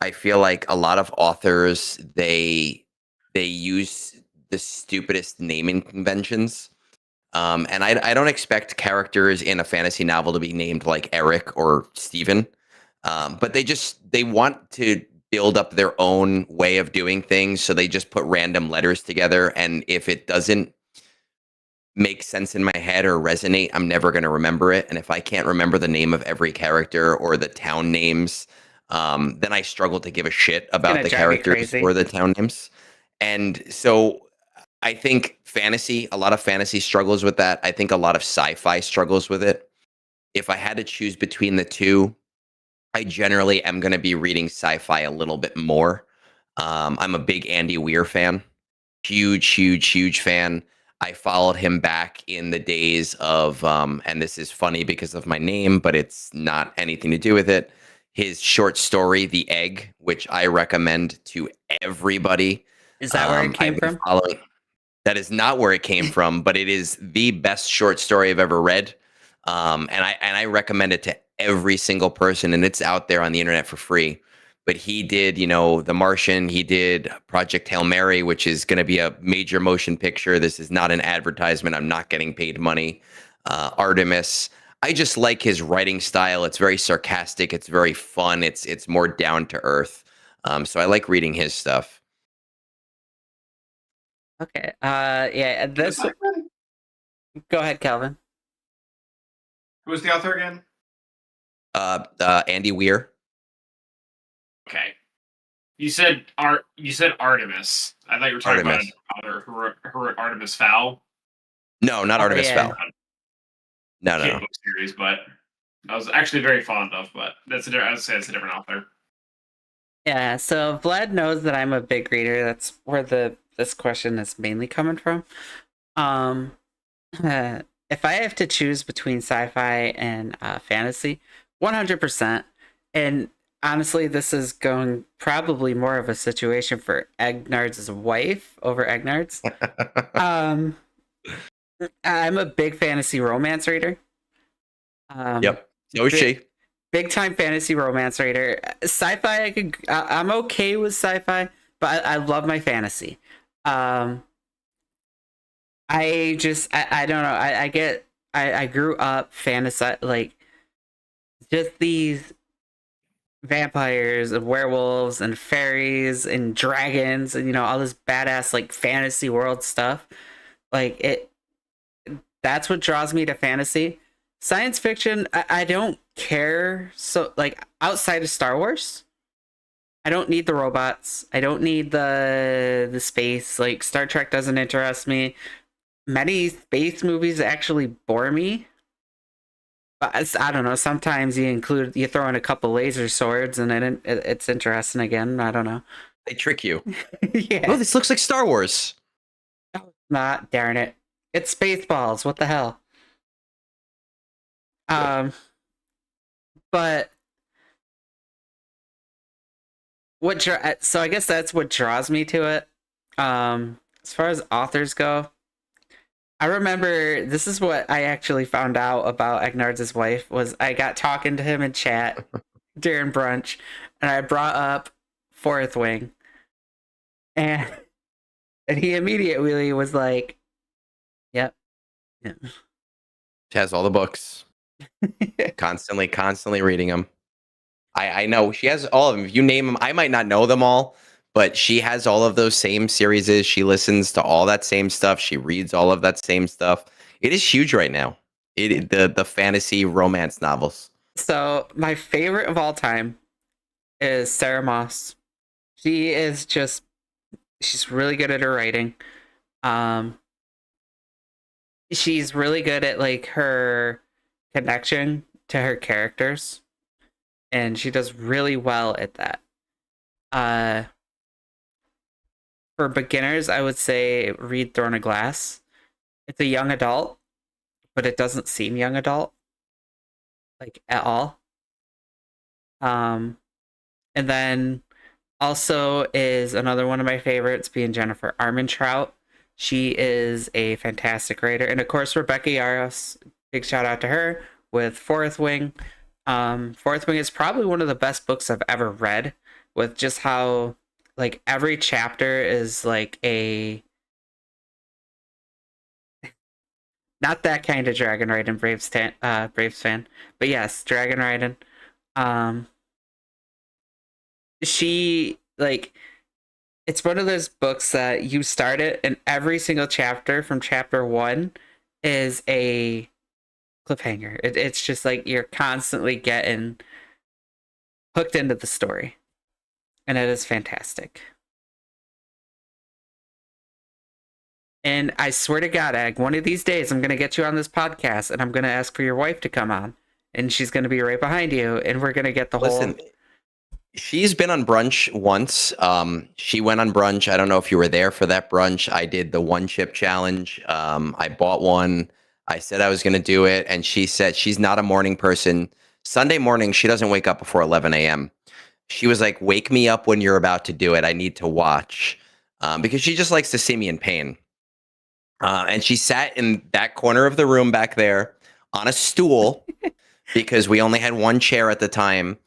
I feel like a lot of authors they use the stupidest naming conventions. And I don't expect characters in a fantasy novel to be named like Eric or Steven. But they want to build up their own way of doing things. So they just put random letters together. And if it doesn't make sense in my head or resonate, I'm never going to remember it. And if I can't remember the name of every character or the town names, then I struggle to give a shit about the characters or the town names. And so I think a lot of fantasy struggles with that. I think a lot of sci-fi struggles with it. If I had to choose between the two, I generally am going to be reading sci-fi a little bit more. I'm a big Andy Weir fan. Huge fan. I followed him back in the days of, and this is funny because of my name, but it's not anything to do with it. His short story, The Egg, which I recommend to everybody. Is that where it came from? That is not where it came from, but it is the best short story I've ever read. And I recommend it to every single person, and it's out there on the internet for free. But he did, The Martian. He did Project Hail Mary, which is going to be a major motion picture. This is not an advertisement. I'm not getting paid money. Artemis. I just like his writing style. It's very sarcastic. It's very fun. It's more down to earth. So I like reading his stuff. Okay. Yeah. This. Go ahead, Calvin. Who was the author again? Andy Weir. Okay. You said Artemis. I thought you were talking about another who wrote Artemis Fowl. No, not Artemis Fowl. No. Book series, but I was actually very fond of. But I would say it's a different author. Yeah. So Vlad knows that I'm a big reader. That's where this question is mainly coming from. If I have to choose between sci-fi and fantasy, 100%. And honestly, this is going probably more of a situation for Egnard's wife over Egnard's. I'm a big fantasy romance reader. Yep. So is she. Big time fantasy romance reader. Sci-fi, I'm okay with sci-fi, but I love my fantasy. I don't know. I grew up fantasy, like just these vampires and werewolves and fairies and dragons and all this badass like fantasy world stuff. Like it that's what draws me to fantasy. Science fiction, I don't care. So like outside of Star Wars, I don't need the robots. I don't need the space. Like Star Trek doesn't interest me. Many space movies actually bore me. But I don't know. Sometimes you throw in a couple laser swords and it's interesting again. I don't know. They trick you. Yeah. Oh, this looks like Star Wars. Not darn it. It's Spaceballs. What the hell? But so I guess that's what draws me to it. As far as authors go, I remember this is what I actually found out about Agnard's wife was I got talking to him in chat during brunch, and I brought up Fourth Wing, and he immediately was like, "Yep, yeah." She has all the books. constantly reading them. I know she has all of them. If you name them, I might not know them all, but she has all of those same series. She listens to all that same stuff. She reads all of that same stuff. It is huge right now. The fantasy romance novels. So my favorite of all time is Sarah Moss. She is she's really good at her writing. She's really good at like her connection to her characters, and she does really well at that. For beginners, I would say read Throne of Glass. It's a young adult, but it doesn't seem young adult, like at all. And then also is another one of my favorites being Jennifer Armentrout. She is a fantastic writer. And of course, Rebecca Yarros, big shout out to her with Fourth Wing. Fourth Wing is probably one of the best books I've ever read, with just how like every chapter is like a not that kind of Dragon Raiden Braves fan, but yes, Dragon Raiden. She like it's one of those books that you start it and every single chapter from chapter 1 is a cliffhanger. It's just like you're constantly getting hooked into the story, and it is fantastic. And I swear to God, Ag, one of these days I'm gonna get you on this podcast, and I'm gonna ask for your wife to come on, and she's gonna be right behind you, and we're gonna get the whole. She's been on brunch once. She went on brunch. I don't know if you were there for that brunch. I did the one chip challenge. I bought one. I said I was going to do it, and she said she's not a morning person. Sunday morning, she doesn't wake up before 11 a.m. She was like, "Wake me up when you're about to do it. I need to watch," because she just likes to see me in pain. And she sat in that corner of the room back there on a stool because we only had one chair at the time.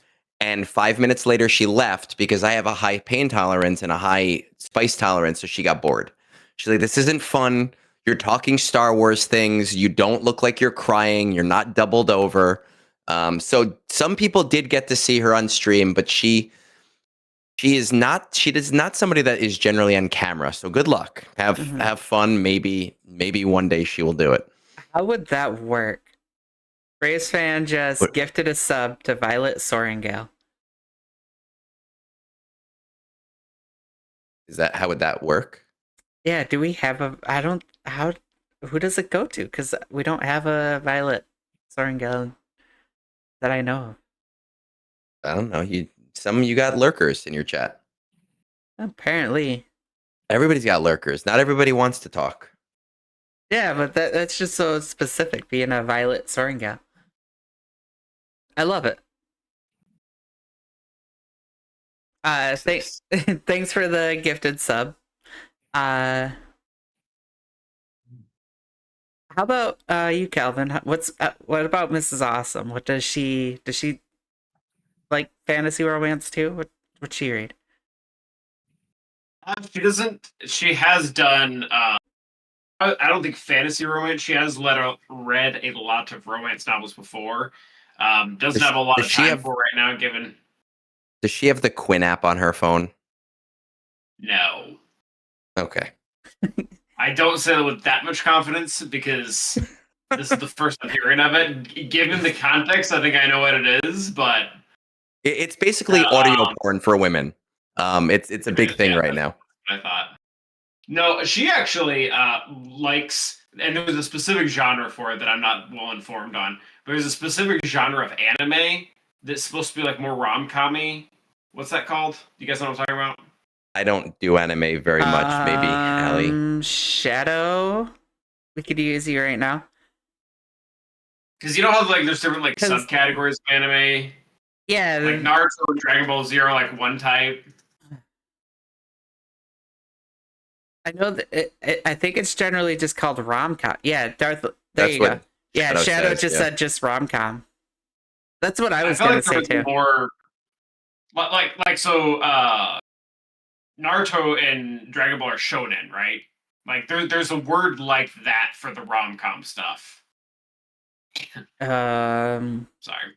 And 5 minutes later, she left because I have a high pain tolerance and a high spice tolerance. So she got bored. She's like, "This isn't fun. You're talking Star Wars things. You don't look like you're crying. You're not doubled over." So some people did get to see her on stream, but she is not somebody that is generally on camera. So good luck. Have fun. Maybe one day she will do it. How would that work? Braves fan just gifted a sub to Violet Sorrengail. How would that work? Yeah, do we have who does it go to? Because we don't have a Violet Sorrengail that I know of. I don't know. You got lurkers in your chat. Apparently. Everybody's got lurkers. Not everybody wants to talk. Yeah, but that's just so specific, being a Violet Sorrengail. I love it. Thanks for the gifted sub. How about you, Calvin? What about Mrs. Awesome? What does she like fantasy romance too? What'd she read? She doesn't. She has done. I don't think fantasy romance. She has read a lot of romance novels before. Doesn't have a lot of time for right now, given Does she have the Quinn app on her phone? No. Okay. I don't say that with that much confidence because this is the first I'm hearing of it. Given the context, I think I know what it is, but It's basically audio porn for women. It's a big thing right now. I thought. No, she actually likes, and there was a specific genre for it that I'm not well informed on. But there's a specific genre of anime that's supposed to be like more rom-com-y. What's that called? Do you guys know what I'm talking about? I don't do anime very much. Maybe Allie. Shadow. We could use you right now. Because you know how like there's different like subcategories of anime. Yeah, like Naruto and Dragon Ball Z are like one type. I know that I think it's generally just called rom-com. Yeah, Darth. There you go. Yeah, Shadow just said just rom-com. That's what I was gonna say too. More like so. Naruto and Dragon Ball are shonen, right? Like there's a word like that for the rom-com stuff. Sorry.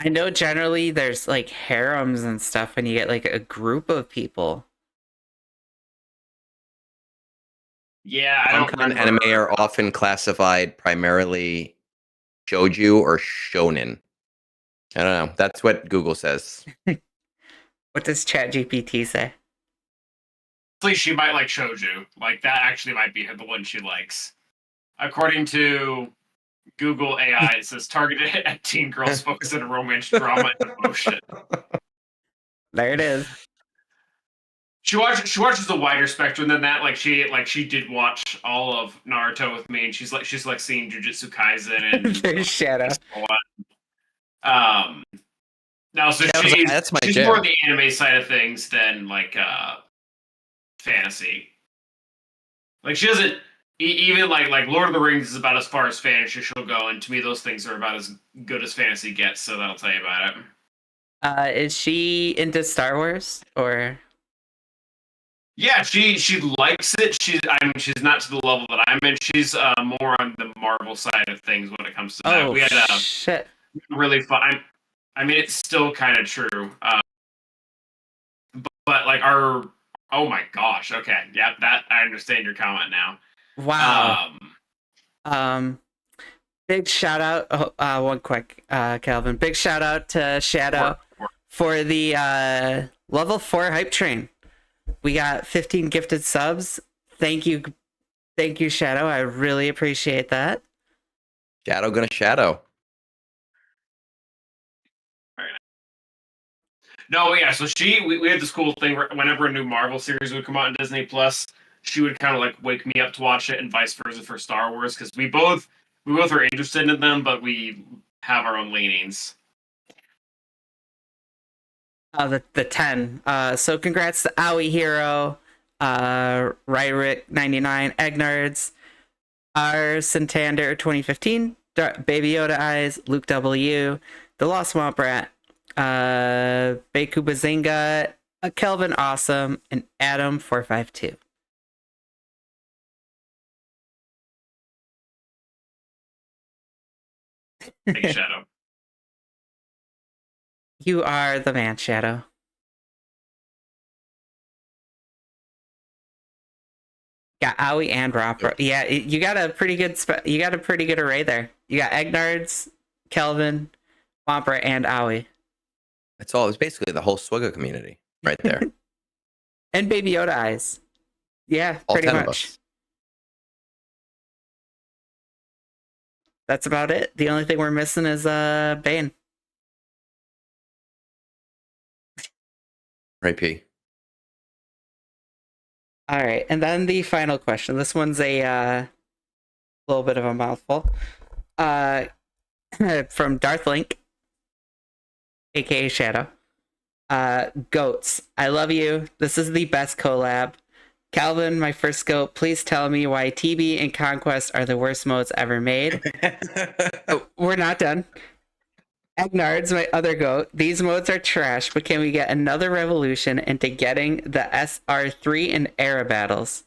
I know generally there's like harems and stuff when you get like a group of people. Yeah, I don't remember. Anime are often classified primarily shoujo or shonen. I don't know. That's what Google says. What does ChatGPT say? Please, she might like shoujo. Like that actually might be the one she likes. According to Google AI, it says targeted at teen girls focused on romance, drama, and emotion. There it is. She watches a wider spectrum than that. Like she did watch all of Naruto with me, and she's like seeing Jujutsu Kaisen and there's Shadow. No, so she's more on the anime side of things than like fantasy. Like she doesn't even like Lord of the Rings is about as far as fantasy she'll go, and to me those things are about as good as fantasy gets. So that'll tell you about it. Is she into Star Wars or? Yeah, she likes it. She's not to the level that I'm in. She's more on the Marvel side of things when it comes to that. We had shit. Really fun. I mean, it's still kind of true. But like oh my gosh. Okay, yeah, that I understand your comment now. Wow. Big shout out. One quick, Calvin. Big shout out to Shadow for the level 4 hype train. We got 15 gifted subs. Thank you, Shadow. I really appreciate that. Shadow gonna shadow. No, yeah. So we had this cool thing where whenever a new Marvel series would come out on Disney Plus, she would kind of like wake me up to watch it, and vice versa for Star Wars, because we both are interested in them, but we have our own leanings. The 10. So congrats to Owie Hero, Ryrick99, Eggnards, R Santander 2015, Baby Yoda Eyes, Luke W, The Lost Swamp Rat, Beku Bazinga, Kelvin Awesome, and Adam 452. Hey, Shadow. You are the man, Shadow. Got Owie and Ropra. Yeah, you got a pretty good array there. You got Eggnards, Kelvin, Wampra, and Owie. That's all. It was basically the whole Swigga community right there. And Baby Yoda Eyes. Yeah, all pretty 10 much. Of us. That's about it. The only thing we're missing is Bane. Right, P. All right, and then the final question. This one's a little bit of a mouthful. From Darthlink, aka Shadow. Goats, I love you. This is the best collab. Calvin, my first goat, please tell me why TB and Conquest are the worst modes ever made. We're not done. Eggnards, my other goat. These modes are trash, but can we get another revolution into getting the SR3 and era battles?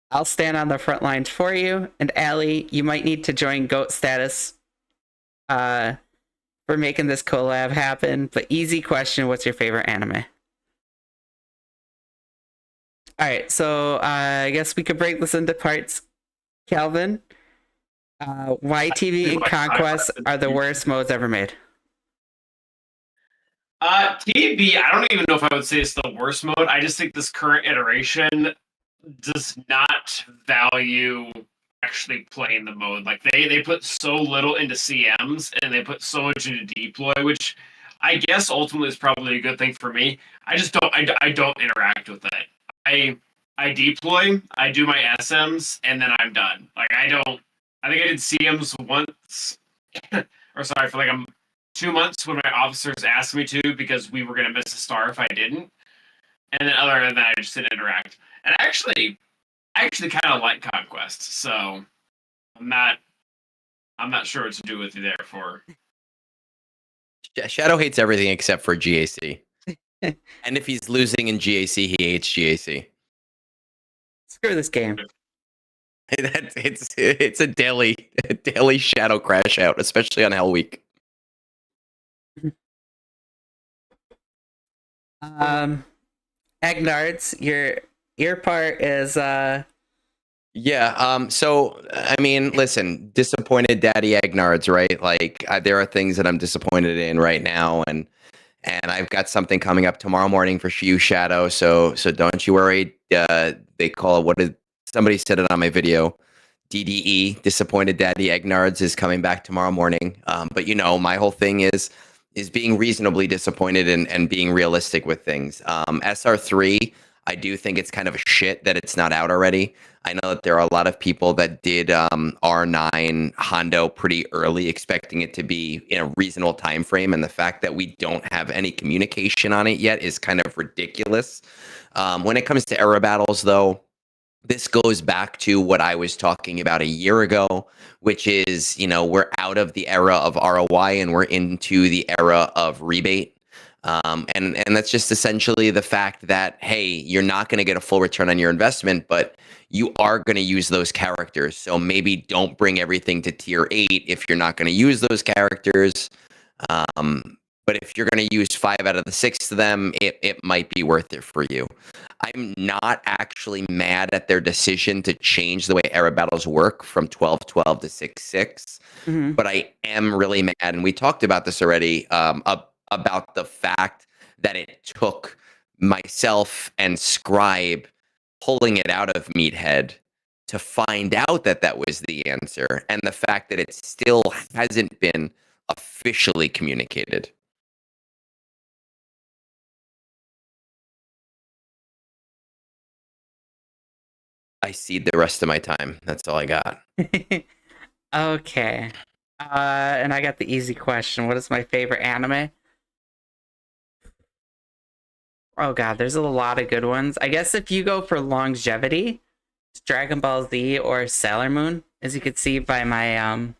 I'll stand on the front lines for you. And Allie, you might need to join goat status for making this collab happen. But easy question: what's your favorite anime? All right, so I guess we could break this into parts. Calvin, why TV and Conquest are the worst modes ever made? TV, I don't even know if I would say it's the worst mode. I just think this current iteration does not value actually playing the mode. Like they put so little into CMs and they put so much into deploy, which I guess ultimately is probably a good thing for me. I just don't I don't interact with it. I deploy, I do my SMs, and then I'm done. Like I think I did CMs once or sorry, for like 2 months when my officers asked me to because we were gonna miss a star if I didn't. And then other than that I just didn't interact. And I actually kind of like Conquest, so I'm not sure what to do with you there for. Shadow hates everything except for GAC. And if he's losing in GAC, he hates GAC. Screw this game. It's a daily Shadow crash out, especially on Hell Week. Agnards, your part is Yeah. So I mean, listen, disappointed Daddy Agnards, right? Like there are things that I'm disappointed in right now, and I've got something coming up tomorrow morning for you, Shadow. So don't you worry. They call it, what did somebody said it on my video? DDE, Disappointed Daddy Agnards, is coming back tomorrow morning. But you know, my whole thing is being reasonably disappointed and being realistic with things. SR3, I do think it's kind of a shit that it's not out already. I know that there are a lot of people that did R9 Hondo pretty early, expecting it to be in a reasonable time frame, and the fact that we don't have any communication on it yet is kind of ridiculous. When it comes to era battles, though, this goes back to what I was talking about a year ago, which is, you know, we're out of the era of ROI and we're into the era of rebate. And that's just essentially the fact that, hey, you're not going to get a full return on your investment, but you are going to use those characters. So maybe don't bring everything to tier 8 if you're not going to use those characters. But if you're going to use 5 out of the 6 of them, it might be worth it for you. I'm not actually mad at their decision to change the way era battles work from 12-12 to 6-6. mhm. But I am really mad, and we talked about this already, about the fact that it took myself and Scribe pulling it out of Meathead to find out that that was the answer, and the fact that it still hasn't been officially communicated. I cede the rest of my time. That's all I got. Okay. And I got the easy question. What is my favorite anime? Oh god, there's a lot of good ones. I guess if you go for longevity, it's Dragon Ball Z or Sailor Moon. As you can see by my I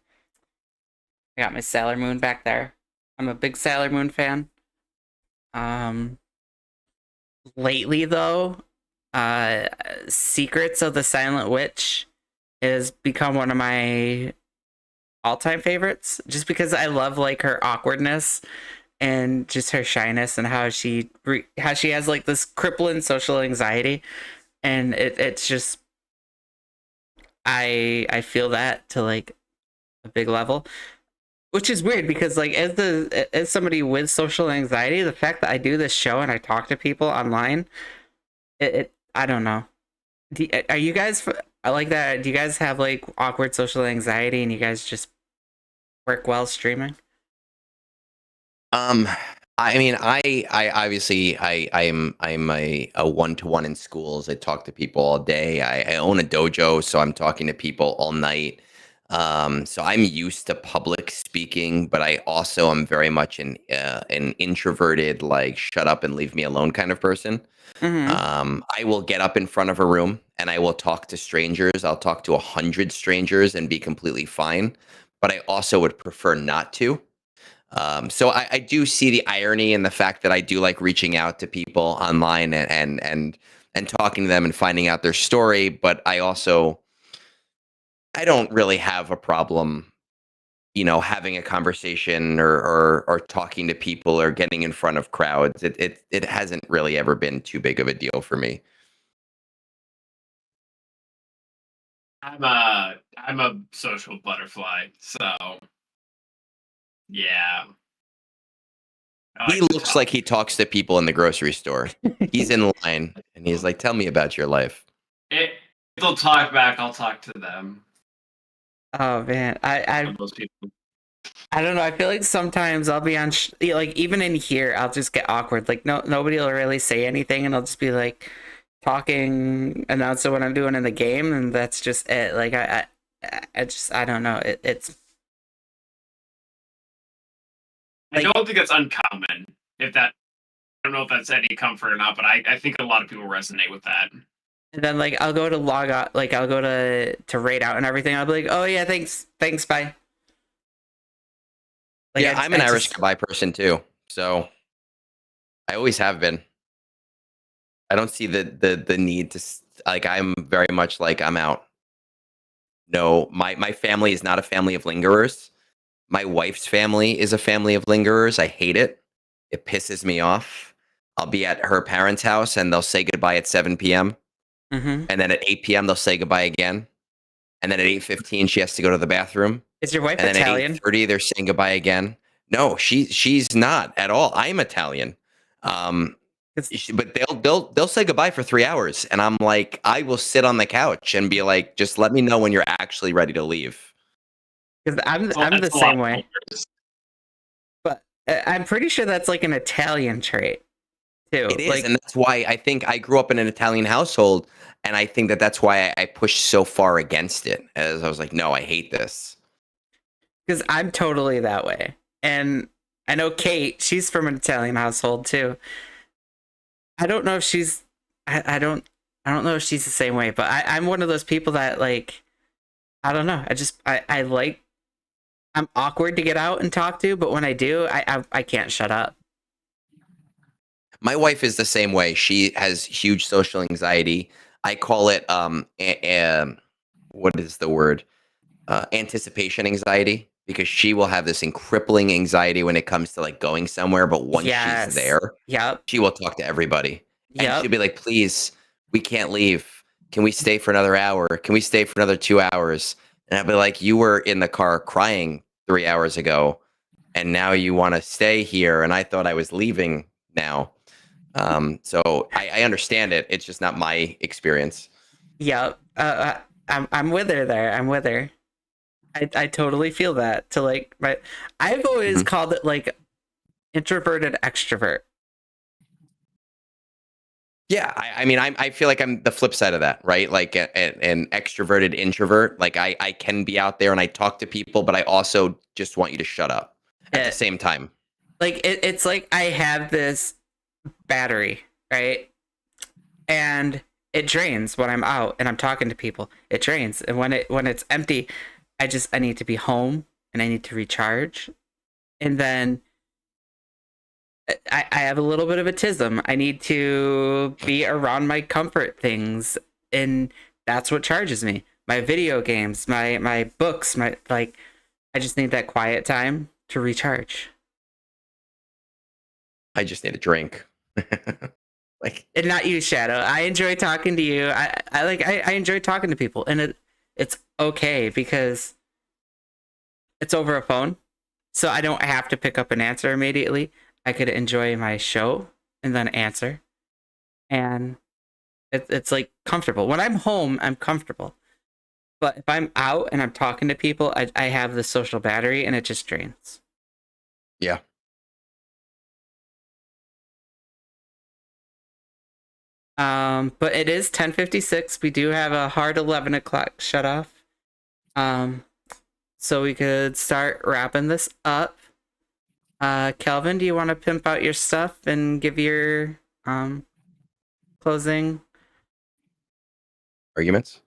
got my Sailor Moon back there. I'm a big Sailor Moon fan. Um Lately though, Secrets of the Silent Witch has become one of my all-time favorites just because I love like her awkwardness and just her shyness and how she has like this crippling social anxiety, and it's just I feel that to like a big level, which is weird because like as somebody with social anxiety, the fact that I do this show and I talk to people online, it I don't know. Are you guys I like that? Do you guys have like awkward social anxiety and you guys just work well streaming? I mean, I obviously, I'm a one-to-one in schools. I talk to people all day. I own a dojo, so I'm talking to people all night. So I'm used to public speaking, but I also am very much an introverted, like shut up and leave me alone kind of person. I will get up in front of a room and I will talk to strangers. I'll talk to 100 strangers and be completely fine. But I also would prefer not to. So I do see the irony in the fact that I do like reaching out to people online and talking to them and finding out their story. But I don't really have a problem having a conversation or talking to people or getting in front of crowds. It hasn't really ever been too big of a deal for me. I'm a social butterfly, so yeah. He looks like he talks to people in the grocery store. He's in line and he's like, "Tell me about your life." If they'll talk back, I'll talk to them. Oh man, Those people. I don't know. I feel like sometimes I'll be on like even in here, I'll just get awkward. Like nobody will really say anything, and I'll just be like talking, announcing what I'm doing in the game, and that's just it. Like I don't know. It's I don't think that's uncommon. If that, I don't know if that's any comfort or not, but I think a lot of people resonate with that. and then like I'll go to log out, like I'll go to raid out and everything. I'll be like, oh yeah, thanks, bye. Like, yeah, I'm an Irish goodbye person too, so I always have been. I don't see the need to like. I'm very much like I'm out. No, my family is not a family of lingerers. My wife's family is a family of lingerers. I hate it. It pisses me off. I'll be at her parents' house and they'll say goodbye at 7 p.m. Mm-hmm. And then at 8 p.m. they'll say goodbye again. And then at 8:15 she has to go to the bathroom. Is your wife And then Italian? at 8:30 they're saying goodbye again. No, she's not at all. I'm Italian. But they'll say goodbye for 3 hours, and I'm like, I will sit on the couch and be like, just let me know when you're actually ready to leave. Because I'm the same way. But I'm pretty sure that's like an Italian trait too. It is, like, and that's why I think I grew up in an Italian household, and I think that's why I pushed so far against it. As I was like, no, I hate this. Because I'm totally that way, and I know Kate. She's from an Italian household too. I don't know if she's. I don't know if she's the same way, but I'm one of those people that like. I don't know. I like. I'm awkward to get out and talk to, but when I do, I can't shut up. My wife is the same way. She has huge social anxiety. I call it what is the word? Anticipation anxiety, because she will have this crippling anxiety when it comes to like going somewhere, but once she's there, yep, she will talk to everybody. And yep. she'll be like, "Please, we can't leave. Can we stay for another hour? Can we stay for another 2 hours?" And I'll be like, "You were in the car crying 3 hours ago, and now you want to stay here, and I thought I was leaving now." So I understand it. It's just not my experience. Yep. I'm with her there. I'm with her. I totally feel that. To like my, I've always called it like introverted extrovert. Yeah, I mean, I feel like I'm the flip side of that, right? Like an extroverted introvert. Like I can be out there and I talk to people, but I also just want you to shut up at the same time. Like it's like I have this battery, right? And it drains when I'm out and I'm talking to people. It drains, and when it's empty, I need to be home and I need to recharge, and then I have a little bit of autism. I need to be around my comfort things, and that's what charges me. My video games, my books, my like. I just need that quiet time to recharge. I just need a drink. Like, and not you, Shadow. I enjoy talking to you. I enjoy talking to people, and it's okay because it's over a phone, so I don't have to pick up an answer immediately. I could enjoy my show and then answer, and it's like comfortable. When I'm home, I'm comfortable, but if I'm out and I'm talking to people, I have the social battery, and it just drains. Yeah. But it is 10:56. We do have a hard 11 o'clock shut off. So we could start wrapping this up. Kelvin, do you want to pimp out your stuff and give your closing arguments?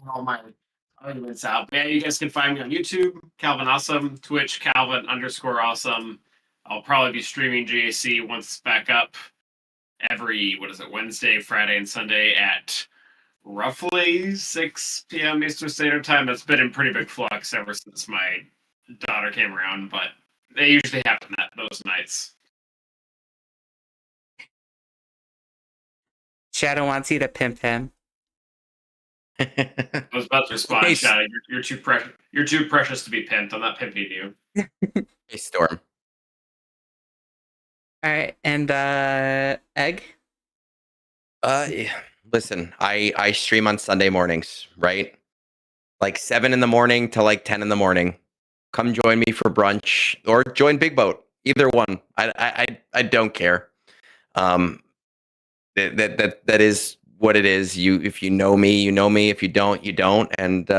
All my arguments out. Yeah, you guys can find me on YouTube, Calvin Awesome, Twitch, Calvin_awesome. I'll probably be streaming GAC once it's back up every, Wednesday, Friday, and Sunday at roughly 6 p.m. Eastern Standard Time. That's been in pretty big flux ever since my daughter came around, but they usually happen those nights. Shadow wants you to pimp him. I was about to respond, Okay, Shadow. You're too precious. You're too precious to be pimped. I'm not pimping you. Hey, Storm. All right, and Egg. Yeah. Listen, I stream on Sunday mornings, right? Like 7 in the morning to like 10 in the morning. Come join me for brunch or join Big Boat. Either one. I don't care. That is what it is. If you know me, you know me. If you don't, you don't. And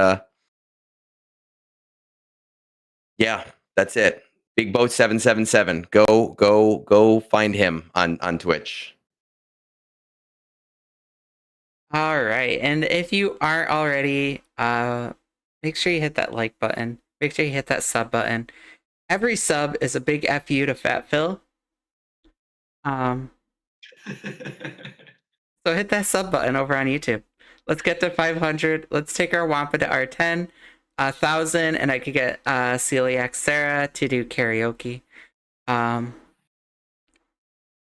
yeah, that's it. Big Boat 777. Go find him on Twitch. All right, and if you aren't already, make sure you hit that like button. Make sure you hit that sub button. Every sub is a big F you to Fat Phil. So hit that sub button over on YouTube. Let's get to 500. Let's take our Wampa to R10, 1,000, and I could get Celiac Sarah to do karaoke.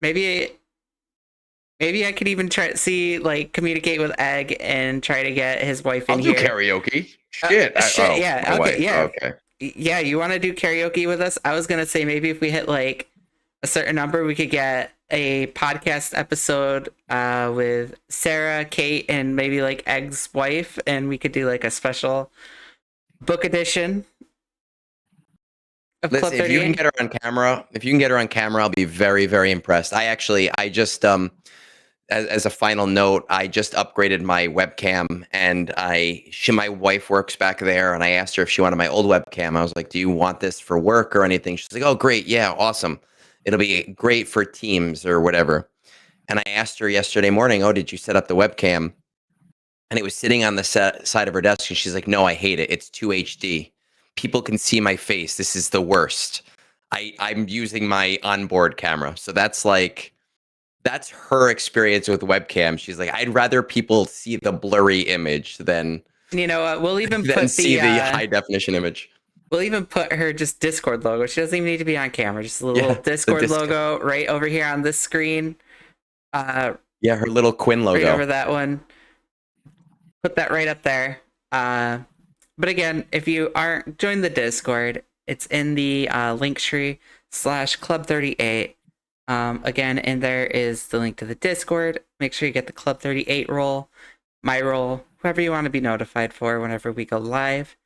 Maybe I could even try to communicate with Egg and try to get his wife in I'll here. do karaoke. Shit. Yeah. Okay. Wife. Yeah. Okay. Yeah. You want to do karaoke with us? I was gonna say maybe if we hit like a certain number, we could get a podcast episode with Sarah, Kate, and maybe like Egg's wife, and we could do like a special book edition of Club Listen, if you can 38. get her on camera, I'll be very, very impressed. I just as a final note, I just upgraded my webcam, and my wife works back there, and I asked her if she wanted my old webcam. I was like, "Do you want this for work or anything?" She's like, "Oh, great, yeah, awesome. It'll be great for Teams or whatever." And I asked her yesterday morning, "Oh, did you set up the webcam?" And it was sitting on the side of her desk, and she's like, "No, I hate it. It's too HD. People can see my face. This is the worst. I'm using my onboard camera." So that's her experience with webcam. She's like, "I'd rather people see the blurry image than You know what? We'll even than put see the the high definition image." we'll even put her just Discord logo. She doesn't even need to be on camera. Just a little Yeah, the Discord Discord. logo right over here on this screen. Yeah, her little Quinn Right over logo. that one. Put that right up there. But again, if you aren't join the Discord, it's in the Linktree /Club38. Again, and there is the link to the Discord. Make sure you get the Club 38 role, my role, whoever you want to be notified for whenever we go live.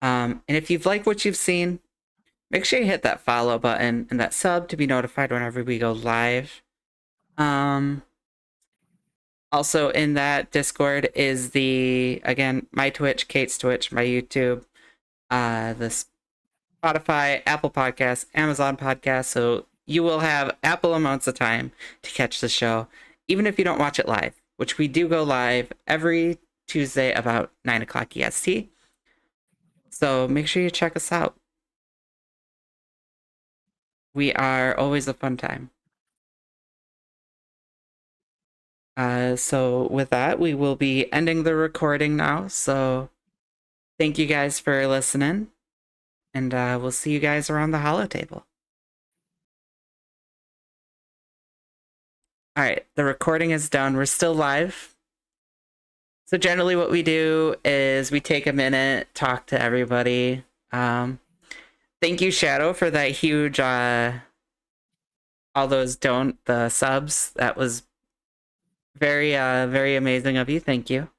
And if you've liked what you've seen, make sure you hit that follow button and that sub to be notified whenever we go live. Also in that Discord is my Twitch, Kate's Twitch, my YouTube, the Spotify, Apple Podcasts, Amazon Podcasts. So you will have ample amounts of time to catch the show, even if you don't watch it live, which we do go live every Tuesday about 9 o'clock EST. So make sure you check us out. We are always a fun time. So with that, we will be ending the recording now. So thank you guys for listening, and we'll see you guys around the hollow table. All right, the recording is done. We're still live. So generally what we do is we take a minute, talk to everybody. Thank you, Shadow, for that huge, all those the subs. That was very, very amazing of you. Thank you.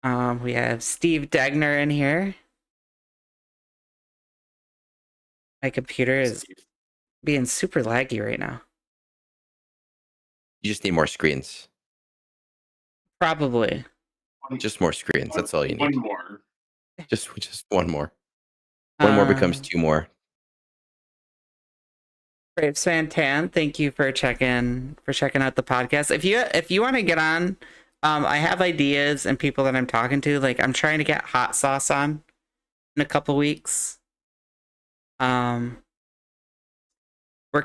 We have Steve Degner in here. My computer is being super laggy right now. You just need more screens. Probably. Just more screens. That's all you need. One more. Just one more. One more becomes two more. Brave Santan, thank you for checking out the podcast. If you want to get on, I have ideas and people that I'm talking to. Like I'm trying to get Hot Sauce on in a couple weeks. We're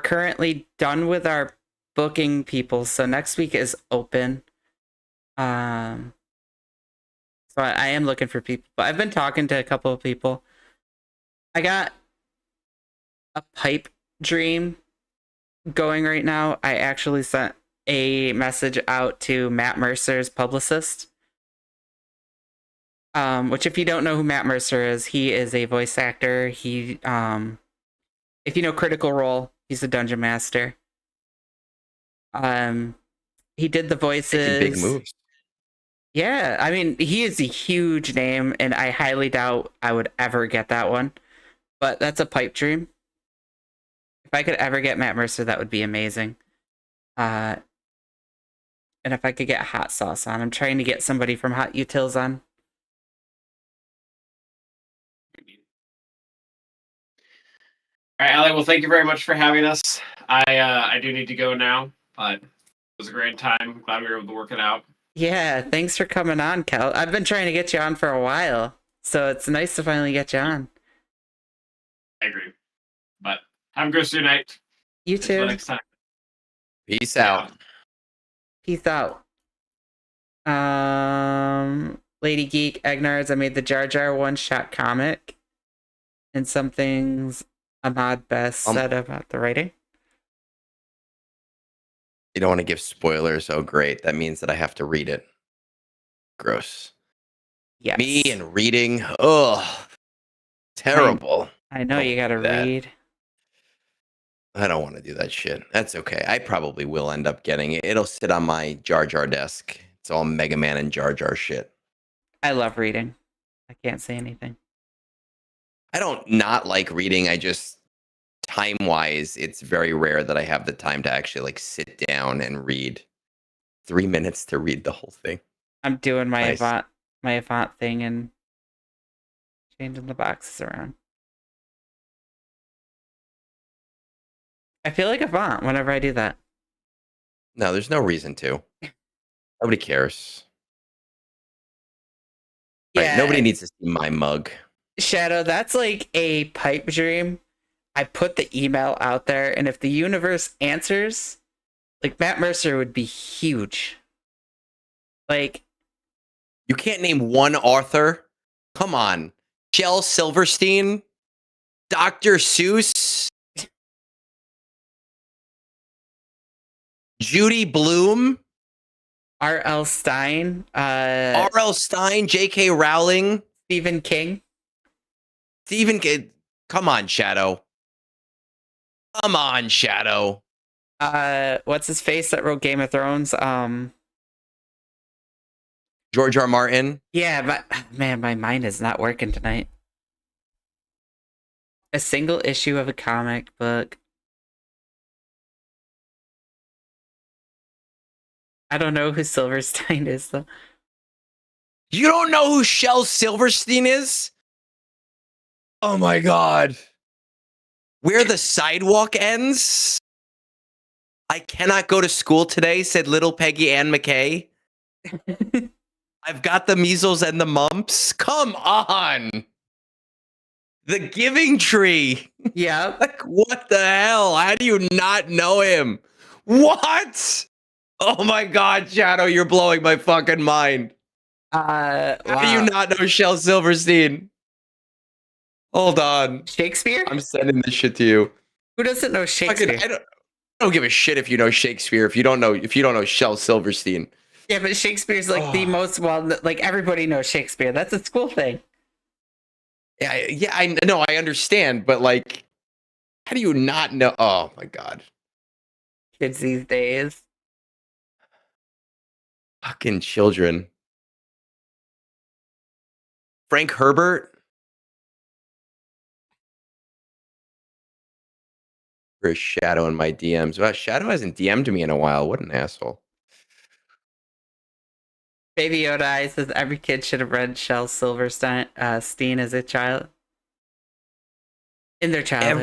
currently done with our booking people, so next week is open. So I am looking for people, but I've been talking to a couple of people. I got a pipe dream going right now. I actually sent a message out to Matt Mercer's publicist. Which, if you don't know who Matt Mercer is, he is a voice actor. He, if you know Critical Role, he's a dungeon master. He did the voices. Making big moves. Yeah, I mean, he is a huge name, and I highly doubt I would ever get that one. But that's a pipe dream. If I could ever get Matt Mercer, that would be amazing. And if I could get Hot Sauce on, I'm trying to get somebody from Hot Utils on. All right, Allie. Well, thank you very much for having us. I do need to go now, but it was a great time. Glad we were able to work it out. Yeah, thanks for coming on, Kel. I've been trying to get you on for a while, so it's nice to finally get you on. I agree. But have a good night. You Until too. next time. Peace out. Peace out. Lady Geek, Egnards, I made the Jar Jar one-shot comic. And some things Ahmad Best said about the writing. You don't want to give spoilers. Oh, great. That means that I have to read it. Gross. Yes. Me and reading. Oh, terrible. I know you gotta that. read. I don't want to do that shit. That's okay. I probably will end up getting it. It'll sit on my Jar Jar desk. It's all Mega Man and Jar Jar shit. I love reading. I can't say anything. I don't not like reading. I just, time-wise, it's very rare that I have the time to actually like sit down and read. 3 minutes to read the whole thing. I'm doing my Nice. Avant thing and changing the boxes around. I feel like Avant whenever I do that. No, there's no reason to. Nobody cares. Right, nobody needs to see my mug. Shadow, that's like a pipe dream. I put the email out there, and if the universe answers, like Matt Mercer would be huge. Like, You can't name one author. Come on. Shel Silverstein, Dr. Seuss, Judy Bloom, R.L. Stein, R.L. Stein, J.K. Rowling, Stephen King. Stephen King. Come on, Shadow. Come on, Shadow. What's his face that wrote Game of Thrones? George R. Martin. Yeah, but man, my mind is not working tonight. A single issue of a comic book. I don't know who Silverstein is though. You don't know who Shel Silverstein is? Oh my god. Where the sidewalk ends? I cannot go to school today, said little Peggy Ann McKay. I've got the measles and the mumps. Come on. The Giving Tree. Yeah. Like, what the hell? How do you not know him? What? Oh my god, Shadow, you're blowing my fucking mind. How do you not know Shel Silverstein? Hold on. Shakespeare? I'm sending this shit to you. Who doesn't know Shakespeare? I don't give a shit if you know Shakespeare. If you don't know Shel Silverstein. Yeah, but Shakespeare's like the most like everybody knows Shakespeare. That's a school thing. Yeah, I know, I understand, but like, how do you not know? Oh my god. Kids these days. Fucking children. Frank Herbert. For Shadow in my DMs. Wow, Shadow hasn't DM'd me in a while. What an asshole. Baby Yoda Eye says every kid should have read Shel Silverstein Steen as a child. In their childhood.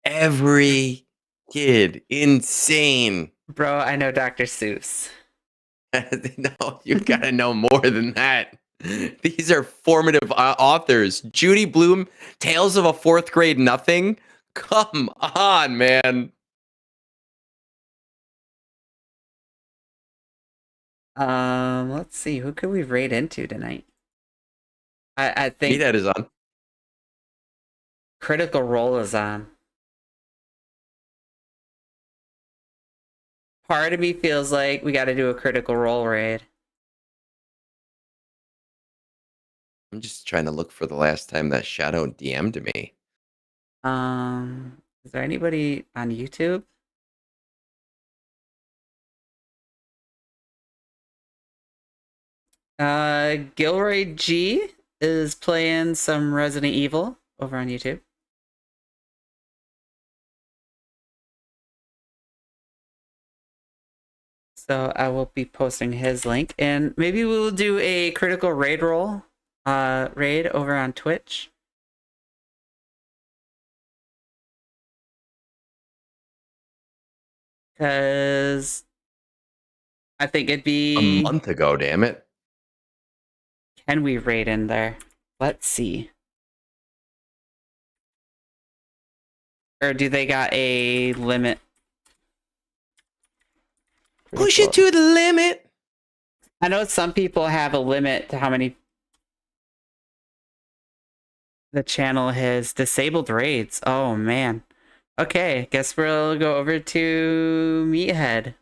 Every kid. Insane. Bro, I know Dr. Seuss. No, you gotta know more than that. These are formative authors. Judy Bloom, Tales of a Fourth Grade Nothing. Come on, man. Let's see. Who could we raid into tonight? I think Meathead is on. Critical Role is on. Part of me feels like we got to do a Critical Role raid. I'm just trying to look for the last time that Shadow DM'd me. Is there anybody on YouTube? Gilroy G is playing some Resident Evil over on YouTube. So I will be posting his link, and maybe we will do a critical raid roll, raid over on Twitch. Because I think it'd A be. month ago, damn it. Can we raid in there? Let's see. Or do they got a limit? Push it to the limit. I know some people have a limit to how many the channel has disabled raids. Oh man. Okay, guess we'll go over to Meathead.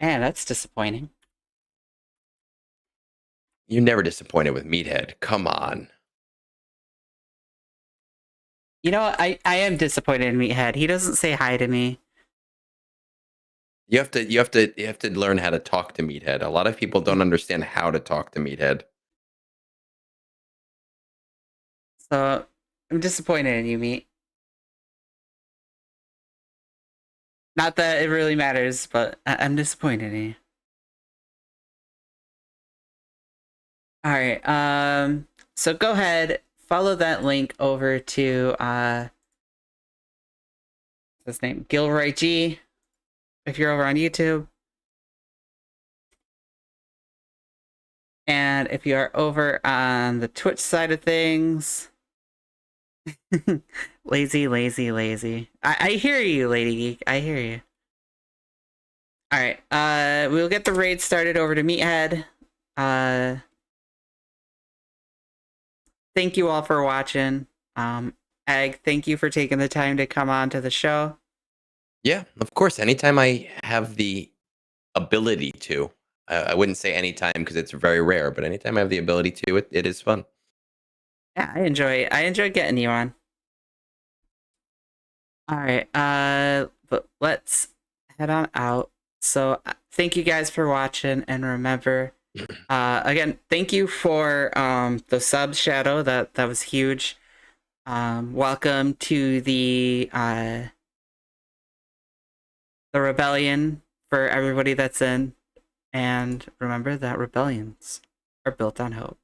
Man, that's disappointing. You're never disappointed with Meathead. Come on. You know, I am disappointed in Meathead. He doesn't say hi to me. You have to learn how to talk to Meathead. A lot of people don't understand how to talk to Meathead. So I'm disappointed in you, Meat. Not that it really matters, but I'm disappointed in you. Alright, so go ahead, follow that link over to what's his name? Gilroy G. If you're over on YouTube. And if you are over on the Twitch side of things. Lazy. I hear you, Lady Geek. I hear you. Alright, we'll get the raid started over to Meathead. Thank you all for watching. Egg, thank you for taking the time to come on to the show. Yeah, of course. Anytime I have the ability to, I wouldn't say anytime because it's very rare, but anytime I have the ability to, it is fun. Yeah, I enjoy getting you on. All right, but let's head on out. So thank you guys for watching, and remember, again, thank you for the sub, Shadow. That was huge. Welcome to the rebellion for everybody that's in, and remember that rebellions are built on hope.